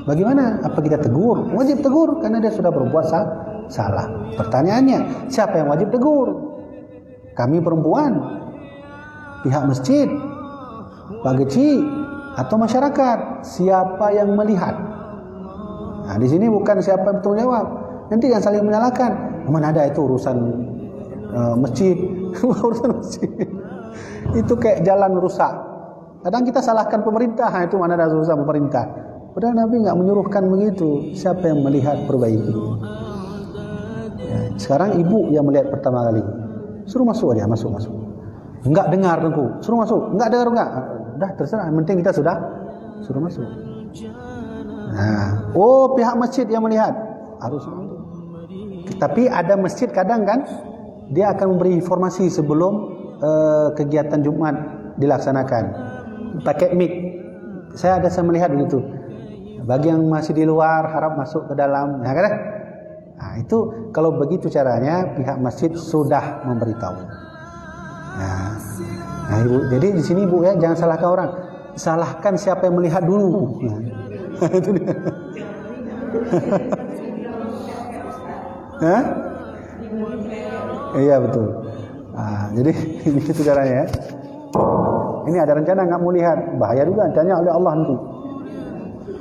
bagaimana? Apa kita tegur? Wajib tegur karena dia sudah berbuat salah. Pertanyaannya, siapa yang wajib tegur? Kami perempuan, pihak masjid, Pak Geci, atau masyarakat? Siapa yang melihat? Nah, di sini bukan siapa yang bertanggung jawab. Nanti yang saling menyalahkan. Mana ada itu urusan masjid, urusan masjid. Itu kayak jalan rusak. Kadang kita salahkan pemerintah, itu mana ada urusan pemerintah. Padahal Nabi nggak menyuruhkan begitu. Siapa yang melihat perbaiki? Ya, sekarang ibu yang melihat pertama kali, suruh masuk aja, masuk. Enggak dengar tengku, suruh masuk. Enggak dengar enggak. Udah terserah, yang penting kita sudah suruh masuk. Nah, pihak masjid yang melihat harus masuk. Tapi ada masjid kadang kan dia akan memberi informasi sebelum kegiatan Jumat dilaksanakan. Pakai mic. Saya melihat begitu. Bagi yang masih di luar harap masuk ke dalam, ya kan? Nah, itu kalau begitu caranya pihak masjid sudah memberitahu. Nah, Ibu, jadi di sini Ibu ya jangan salahkan orang, salahkan siapa yang melihat dulu. Nah, itu dia. Hah? Iya betul. Nah, jadi ini itu caranya ya. Ini ada rencana nggak mau lihat, bahaya juga, tanya oleh Allah nanti.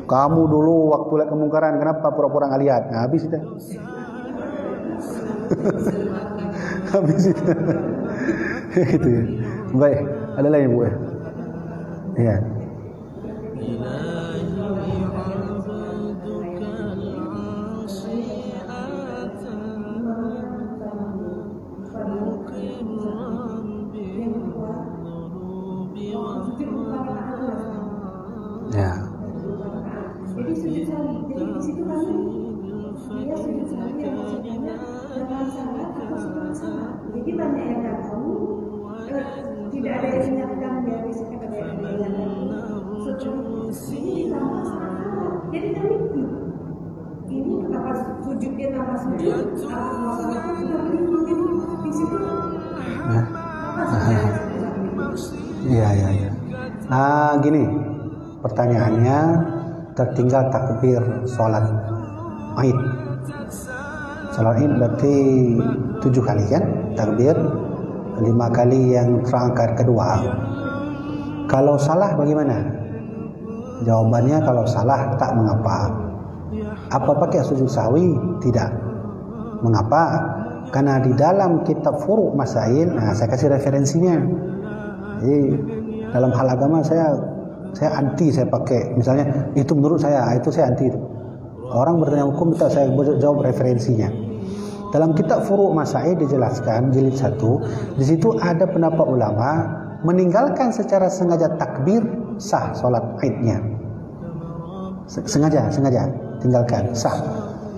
Kamu dulu waktu lihat kemungkaran, kenapa pura-pura nggak lihat? Nah, habis itu. Habis itu. Gitu ya. Baik, ada lagi Bu ya? Iya. Ya. Jadi sujud sawi. Jadi di situ kami dia sujud sawi yang maksudnya dengan salah atau setelah salah. Jadi banyak yang datang tidak ada yang ingatkan dari sekitar ada yang ingatkan. Ini ditambah salah. Jadi kami ini kenapa sujudnya tambah sujud? Masalah itu sudah jadi di situ. Iya. Gini. Pertanyaannya, tertinggal takbir sholat Id. Sholat Id berarti 7 kali kan takbir, 5 kali yang terangkat kedua. Kalau salah bagaimana? Jawabannya kalau salah tak mengapa. Apa pakai sujud sahwi? Tidak. Mengapa? Karena di dalam kitab Furu' Masail, saya kasih referensinya. Jadi dalam hal agama saya anti, saya pakai misalnya itu menurut saya, itu saya anti itu. Orang bertanya hukum, saya jawab referensinya. Dalam kitab Furu' Masail dijelaskan jilid 1, di situ ada pendapat ulama meninggalkan secara sengaja takbir sah sholat Idnya. Sengaja tinggalkan sah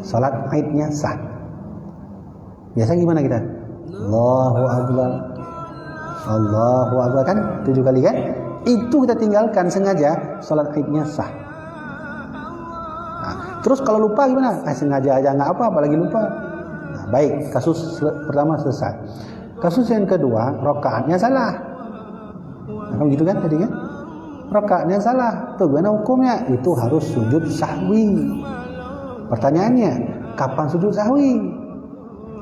sholat Idnya sah. Biasa gimana kita? Allahu Akbar kan 7 kali kan? Itu kita tinggalkan sengaja, sholat Idnya sah. Nah, terus kalau lupa gimana? Sengaja aja nggak apa, apalagi lupa. Nah, baik, kasus pertama selesai. Kasus yang kedua, rakaatnya salah. Nah, gitu kan tadi kan? Rakaatnya salah. Tuh gimana hukumnya? Itu harus sujud sahwi. Pertanyaannya, kapan sujud sahwi?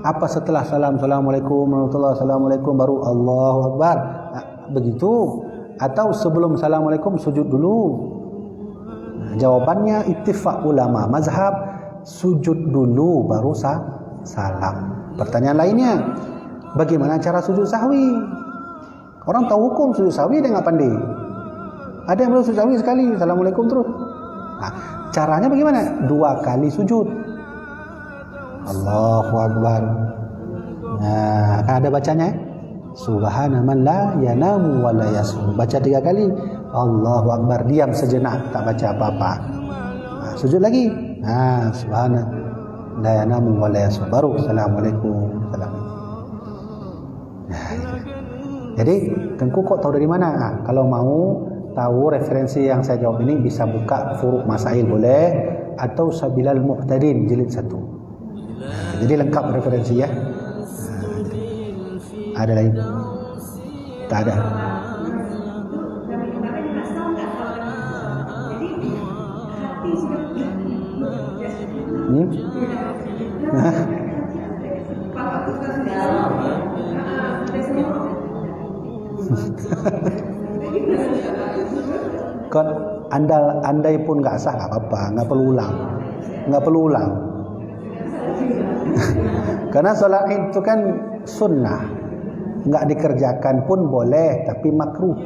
Apa setelah assalamualaikum warahmatullahi wabarakatuh baru Allahu Akbar? Nah, begitu. Atau sebelum assalamualaikum sujud dulu? Nah, jawabannya ittifaq ulama mazhab sujud dulu baru salam. Pertanyaan lainnya, bagaimana cara sujud sahwi? Orang tahu hukum sujud sahwi, dia nggak pandai. Ada yang belum sujud sahwi sekali, assalamualaikum terus. Nah, caranya bagaimana? 2 kali sujud. Allahu Akbar. Nah, ada bacanya. Subhana man la yanamu wa la yasum. Baca 3 kali. Allahu Akbar, diam sejenak, tak baca apa-apa. Nah, sujud lagi. Nah, subhana la yanamu wa la yasum. Baru assalamualaikum. Nah, gitu. Jadi, Tengku kok tahu dari mana? Nah, kalau mau tahu referensi yang saya jawab ini, bisa buka Furu' Masail boleh, atau Sabilal Muhtadin jilid 1. Nah, jadi lengkap referensi ya. Ada lagi? Tak ada. Kan andai pun nggak sah nggak apa-apa, nggak perlu ulang. Karena sholat itu kan sunnah, nggak dikerjakan pun boleh, tapi makruh.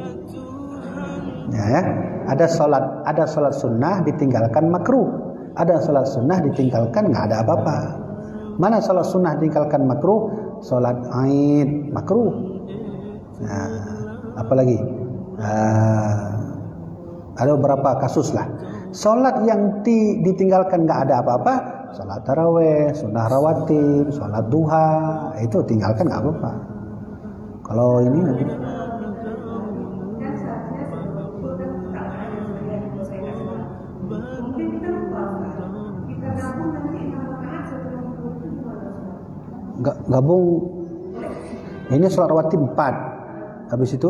Ya, ada sholat sunnah ditinggalkan makruh, ada sholat sunnah ditinggalkan nggak ada apa-apa. Mana sholat sunnah ditinggalkan makruh? Sholat Id makruh. Nah, apalagi ada beberapa kasus lah. Sholat yang ditinggalkan nggak ada apa-apa, sholat taraweh, sunnah rawatib, sholat duha, itu tinggalkan nggak apa-apa. Kalau ini nanti mungkin kita gabung. Ini sholat rawatib 4. Habis itu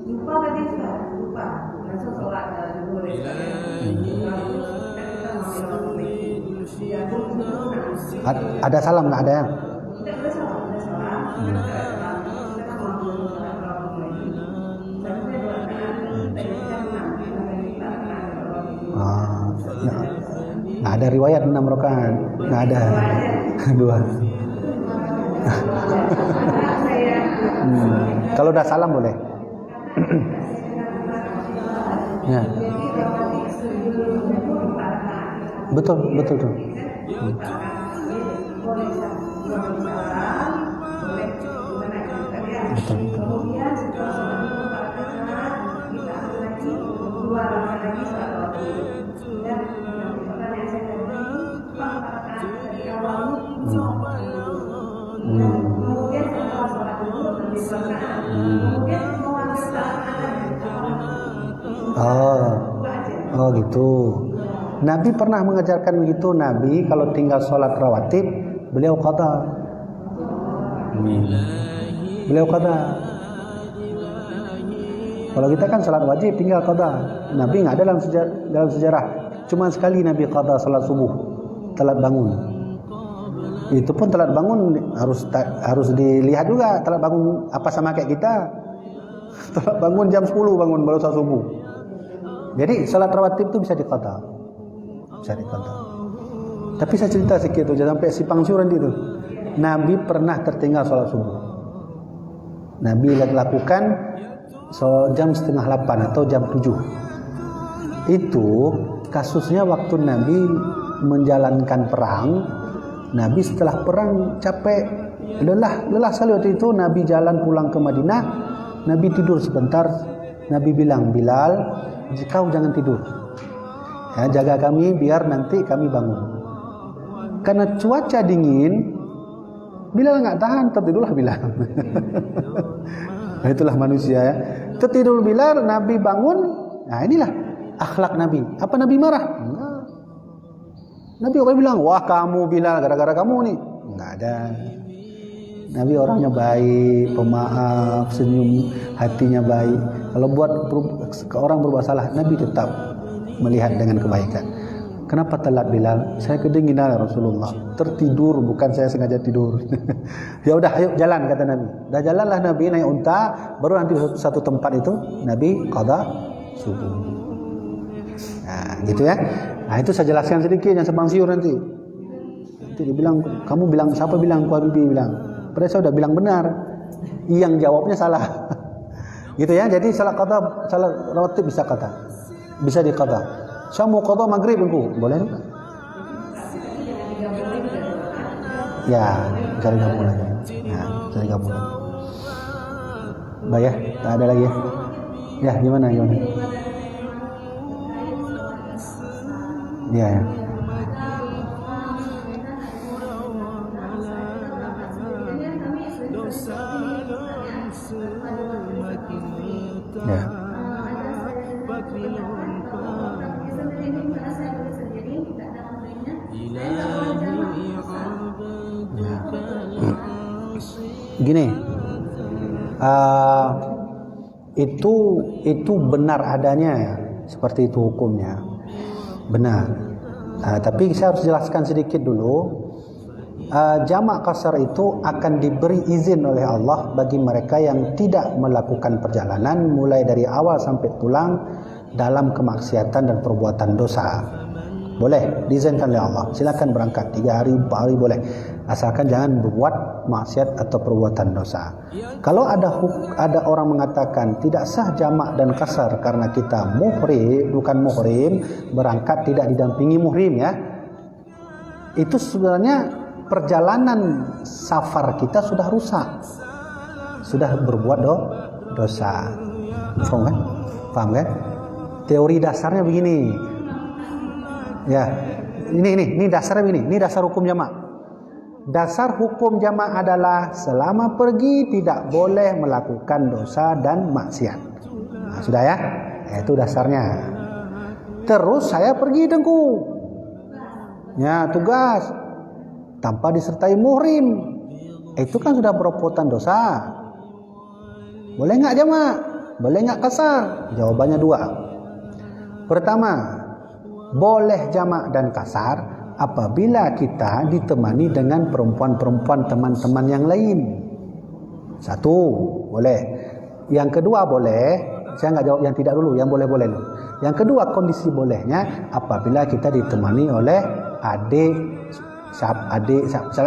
Lupa tadi Ustaz, lupa. Langsung sholat dulu. ada salam nggak ada ya? Nggak ada riwayat 6 rakaat, nggak ada. 2. Kalau udah salam boleh. Ya. Betul tuh. Betul. Oh gitu. Nabi pernah mengajarkan begitu. Nabi kalau tinggal sholat rawatib beliau qada. Beliau qada. Kalau kita kan sholat wajib tinggal qada. Nabi nggak ada dalam sejarah. Cuma sekali Nabi qada sholat subuh, telat bangun. Itu pun telat bangun harus dilihat juga. Telat bangun apa sama kayak kita? Telat bangun jam 10 bangun baru sholat subuh. Jadi salat rawatib itu bisa diqada. Tapi saya cerita sedikit tuh, jangan sampai simpang siur nanti itu. Nabi pernah tertinggal salat subuh. Nabi lakukan jam 7:30 atau jam 7. Itu kasusnya waktu Nabi menjalankan perang. Nabi setelah perang capek, lelah sekali waktu itu. Nabi jalan pulang ke Madinah. Nabi tidur sebentar. Nabi bilang, Bilal, kau jangan tidur. Ya, jaga kami biar nanti kami bangun. Karena cuaca dingin, Bilal nggak tahan, tertidurlah Bilal. Nah, itulah manusia ya. Tertidur Bilal, Nabi bangun. Nah inilah akhlak Nabi. Apa Nabi marah? Enggak. Nabi orang bilang, wah kamu Bilal gara-gara kamu nih. Enggak ada. Nabi orangnya baik, pemaaf, senyum, hatinya baik. Kalau buat orang berbuat salah, Nabi tetap melihat dengan kebaikan. Kenapa telat Bilal? Saya kedinginan Rasulullah. Tertidur, bukan saya sengaja tidur. Ya udah, ayo jalan kata Nabi. Dah jalanlah Nabi naik unta, baru nanti satu tempat itu Nabi qada subuh. Nah, gitu ya. Nah, itu saya jelaskan sedikit yang simpang siur nanti. Nanti dibilang, kamu bilang siapa bilang? Ku Habibie bilang. Padahal saya sudah bilang benar. Yang jawabnya salah. Gitu ya. Jadi salat rawatib bisa qada. Bisa diqada. Saya mau qada maghrib engkau, boleh enggak? Ya, cari gabung lagi. Ya, cari gabung lagi. Baik ya, tak ada lagi ya. Ya, gimana? Ya. Ya. Gini, itu benar adanya ya, seperti itu hukumnya, benar. Tapi saya harus jelaskan sedikit dulu. Jamak qasar itu akan diberi izin oleh Allah bagi mereka yang tidak melakukan perjalanan mulai dari awal sampai pulang dalam kemaksiatan dan perbuatan dosa. Boleh diizinkan oleh Allah. Silakan berangkat 3 hari, 4 hari boleh. Asalkan jangan berbuat maksiat atau perbuatan dosa. Kalau ada orang mengatakan tidak sah jamak dan qasar karena kita bukan muhrim, berangkat tidak didampingi muhrim ya. Itu sebenarnya perjalanan safar kita sudah rusak. Sudah berbuat dosa. Paham kan? Teori dasarnya begini. Ya, ini dasarnya begini. Ini dasar hukum jamak. Dasar hukum jamak adalah selama pergi tidak boleh melakukan dosa dan maksiat. Nah, sudah ya? Itu dasarnya. Terus saya pergi Tengku. Ya, tugas tanpa disertai muhrim. itu kan sudah perbuatan dosa. Boleh nggak jamak? Boleh nggak kasar? Jawabannya dua. Pertama, boleh jamak dan kasar apabila kita ditemani dengan perempuan-perempuan teman-teman yang lain. Satu, boleh. Yang kedua boleh, saya nggak jawab yang tidak dulu, yang boleh-boleh dulu. Yang kedua, kondisi bolehnya apabila kita ditemani oleh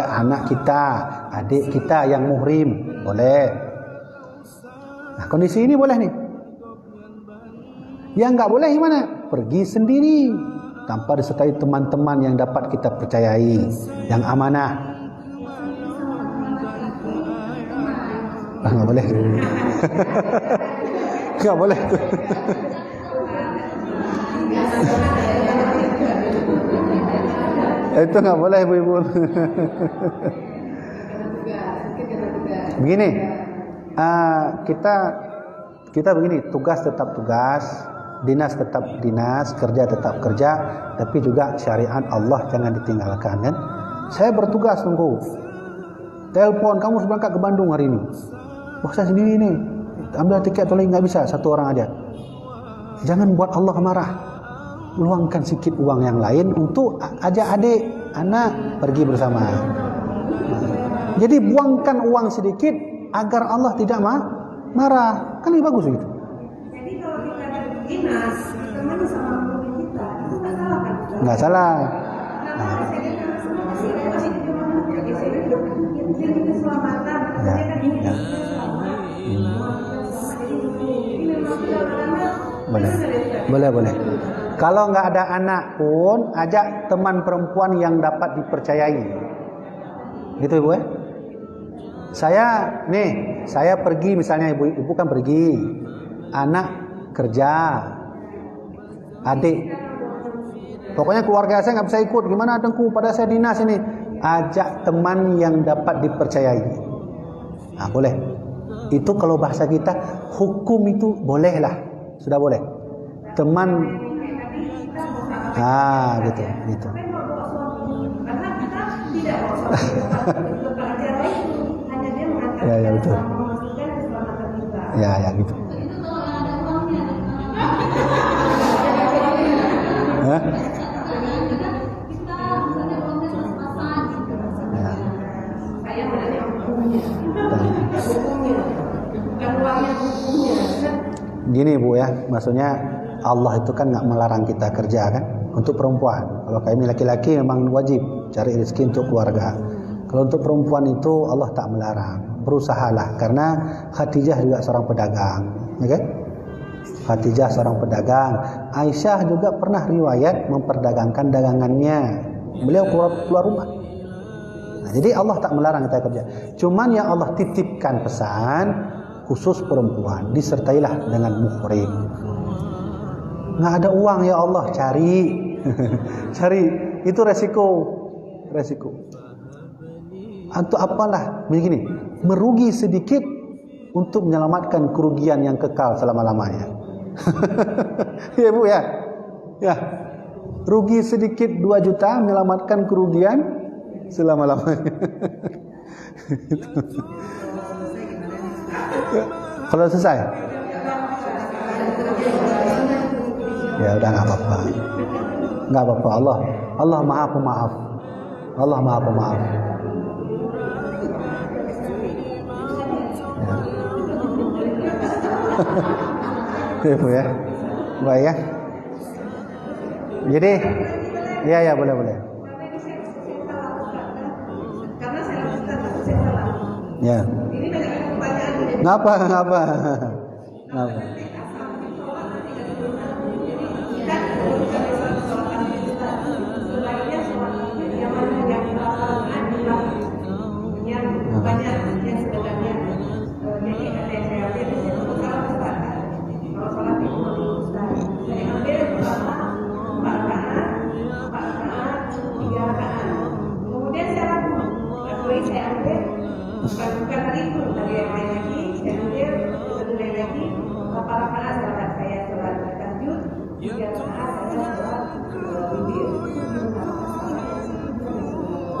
anak kita, adik kita yang muhrim, boleh. Nah, kondisi ini boleh nih. Yang nggak boleh gimana? Pergi sendiri tanpa disertai teman-teman yang dapat kita percayai, yang amanah. Nggak boleh. Nggak boleh tuh. Itu nggak boleh ibu-ibu. Begini, kita begini, tugas tetap tugas, dinas tetap dinas, kerja tetap kerja, tapi juga syariat Allah jangan ditinggalkan kan. Saya bertugas tunggu. Telepon, kamu harus berangkat ke Bandung hari ini. Wah, saya sendiri nih. Ambil tiket tolong, nggak bisa, satu orang aja. Jangan buat Allah marah. Luangkan sedikit uang yang lain untuk ajak adik, anak pergi bersama. Jadi buangkan uang sedikit agar Allah tidak marah. Kan lebih bagus gitu. Jadi kalau kita ada dinas, teman sama guru kita, itu nggak salah kan? Nggak salah. Kenapa saya dinas sama sih masih di mana? Jadi saya jadi keselamatan. Ya, Saya kan ini ya. Boleh. Kalau nggak ada anak pun, ajak teman perempuan yang dapat dipercayai. Gitu ibu ya. Saya pergi misalnya, ibu kan pergi, anak kerja, adik. Pokoknya keluarga saya nggak bisa ikut. Gimana adengku? Pada saya dinas ini. Ajak teman yang dapat dipercayai. Nah, boleh. Itu kalau bahasa kita, hukum itu bolehlah. Sudah boleh. Teman. Gitu. Karena kita tidak hanya dia mengatakan Ya, betul. memastikan keselamatan kita. Ya gitu. Hah? Ya. Saya menanya hukumnya, bukan uangnya, hukumnya. Gini Bu ya, maksudnya Allah itu kan nggak melarang kita kerja kan untuk perempuan. Kalau kami laki-laki memang wajib cari rezeki untuk keluarga. Kalau untuk perempuan itu Allah tak melarang. Berusahalah, karena Khadijah juga seorang pedagang, ya kan? Khadijah seorang pedagang. Aisyah juga pernah riwayat memperdagangkan dagangannya. Beliau keluar rumah. Nah, jadi Allah tak melarang kita kerja. Cuman yang Allah titipkan pesan khusus perempuan, disertailah dengan muhrim. Nggak ada uang ya Allah, cari. Cari, itu resiko. Atau apalah, begini, merugi sedikit untuk menyelamatkan kerugian yang kekal selama-lamanya. Ya Bu ya. Ya. Rugi sedikit 2 juta menyelamatkan kerugian selama-lamanya. Kalau selesai? Ya udah, nggak apa-apa. Nggak apa-apa. Allah Maha Pemaaf. Allah Maha Pemaaf. Ya. Ibu ya. Baik ya. Jadi ya boleh. Karena saya lakukan, saya salah. Ya. Ini banyak pertanyaan. Ngapa? Bukan hari itu, dari yang lain lagi, saya ambil satu lain lagi, berapa rakaat salat saya sholat tahajud, 3 rakaat saya sholat witir.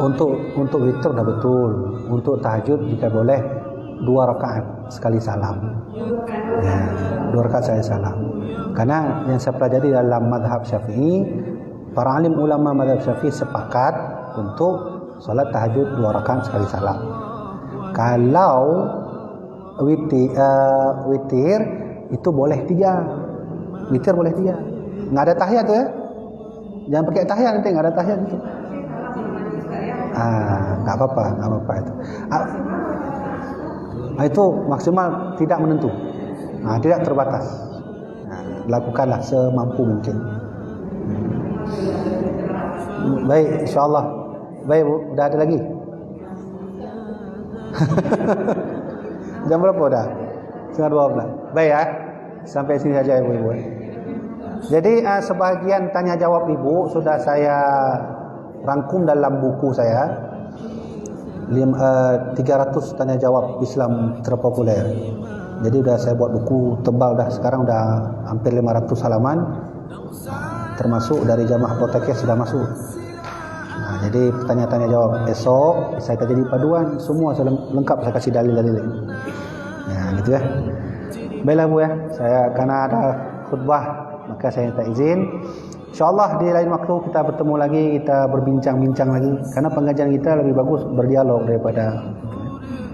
Untuk witir dah betul. Untuk tahajud jika boleh 2 rakaat sekali salam. Ya, 2 rakaat sekali salam. Karena yang saya pelajari dalam mazhab Syafi'i, para alim ulama mazhab Syafi'i sepakat untuk solat tahajud 2 rakaat sekali salam. Kalau witir itu boleh 3. Witir boleh 3. Enggak ada tahiyat tu ya. Jangan pakai tahiyat nanti, enggak ada tahiyat itu. Enggak apa-apa itu. Itu maksimal tidak menentu. Tidak terbatas. Lakukanlah semampu mungkin. Baik, insya-Allah. Baik, Bu, udah ada lagi? Jam berapa dah? 11:30. Baik ya. Sampai sini saja Ibu-ibu. Jadi sebahagian tanya jawab Ibu sudah saya rangkum dalam buku saya. 300 tanya jawab Islam terpopuler. Jadi udah saya buat buku tebal dah, sekarang udah hampir 500 halaman. Termasuk dari jamaah podcast sudah masuk. Jadi tanya-tanya jawab esok saya akan jadi paduan semua lengkap, saya kasih dalil-dalil. Ya, gitu ya. Baiklah Bu ya, saya karena ada khutbah maka saya minta izin. InsyaAllah di lain waktu kita bertemu lagi, kita berbincang-bincang lagi. Karena pengajian kita lebih bagus berdialog daripada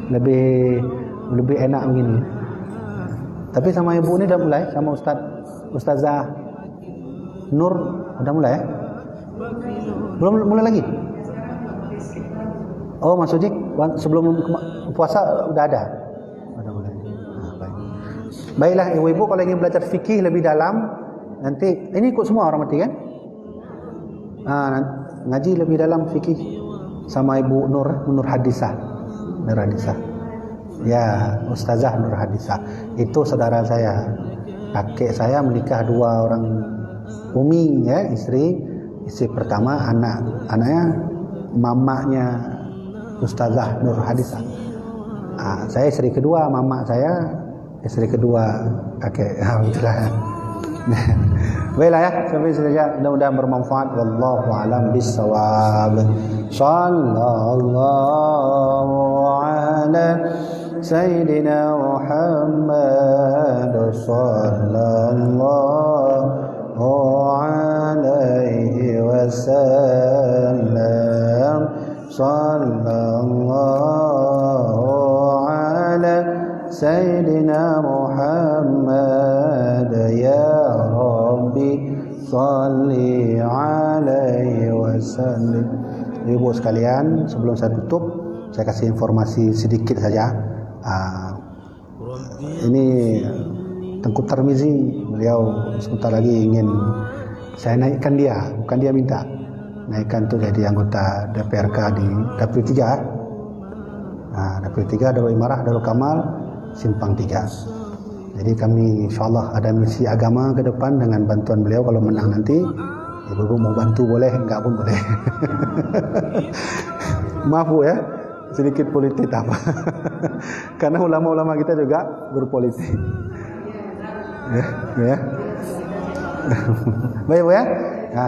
lebih enak begini. Tapi sama Ibu ni dah mulai, sama Ustazah Nur udah mulai ya? Belum mulai lagi? Oh, maksudnya sebelum puasa udah ada? Udah mulai. Baik. Baiklah ibu-ibu, kalau ingin belajar fikih lebih dalam, nanti ini ikut semua orang mati kan? Ngaji lebih dalam fikih sama Ibu Nur Hadisah. Ya, Ustazah Nur Hadisah. Itu saudara saya. Kakek saya menikah 2 orang umi ya, istri pertama, anaknya mamanya Ustazah Nur Hadisah. Saya istri kedua, mama saya istri kedua kakek. Alhamdulillah. Baiklah ya, sampai sini saja. Mudah-mudahan bermanfaat. Wallahu a'lam bissawab. Sallallahu ala Sayyidina Muhammad sallallahu alaihi wasallam. Sallallahu ala Sayyidina Muhammad ya Rabbi salli alaihi wasallam. Ibu sekalian, sebelum saya tutup, saya kasih informasi sedikit saja. Ini Tengku Tarmizi, beliau sebentar lagi ingin saya naikkan dia, bukan dia minta. Naikkan tu jadi anggota DPRK di Dapil 3. Dapil 3 Darul Imarah, Darul Kamal, Simpang 3. Jadi kami insyaAllah ada misi agama ke depan dengan bantuan beliau. Kalau menang nanti, ibu-ibu mau bantu boleh, enggak pun boleh. Maaf Bu ya, sedikit politik apa. Karena ulama-ulama kita juga berpolitik. Ya. Baik Bu ya.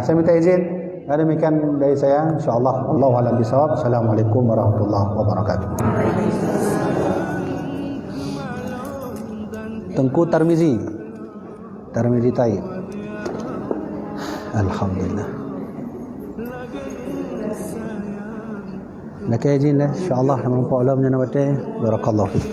Saya minta izin. Demikian dari saya, insyaallah. Wallahu a'lam bishawab. Assalamualaikum warahmatullahi wabarakatuh. Tengku Tarmizi Taib. Alhamdulillah. Nak izin lah, insyaallah nama Pak Ulam yang nak barakallahu fiik.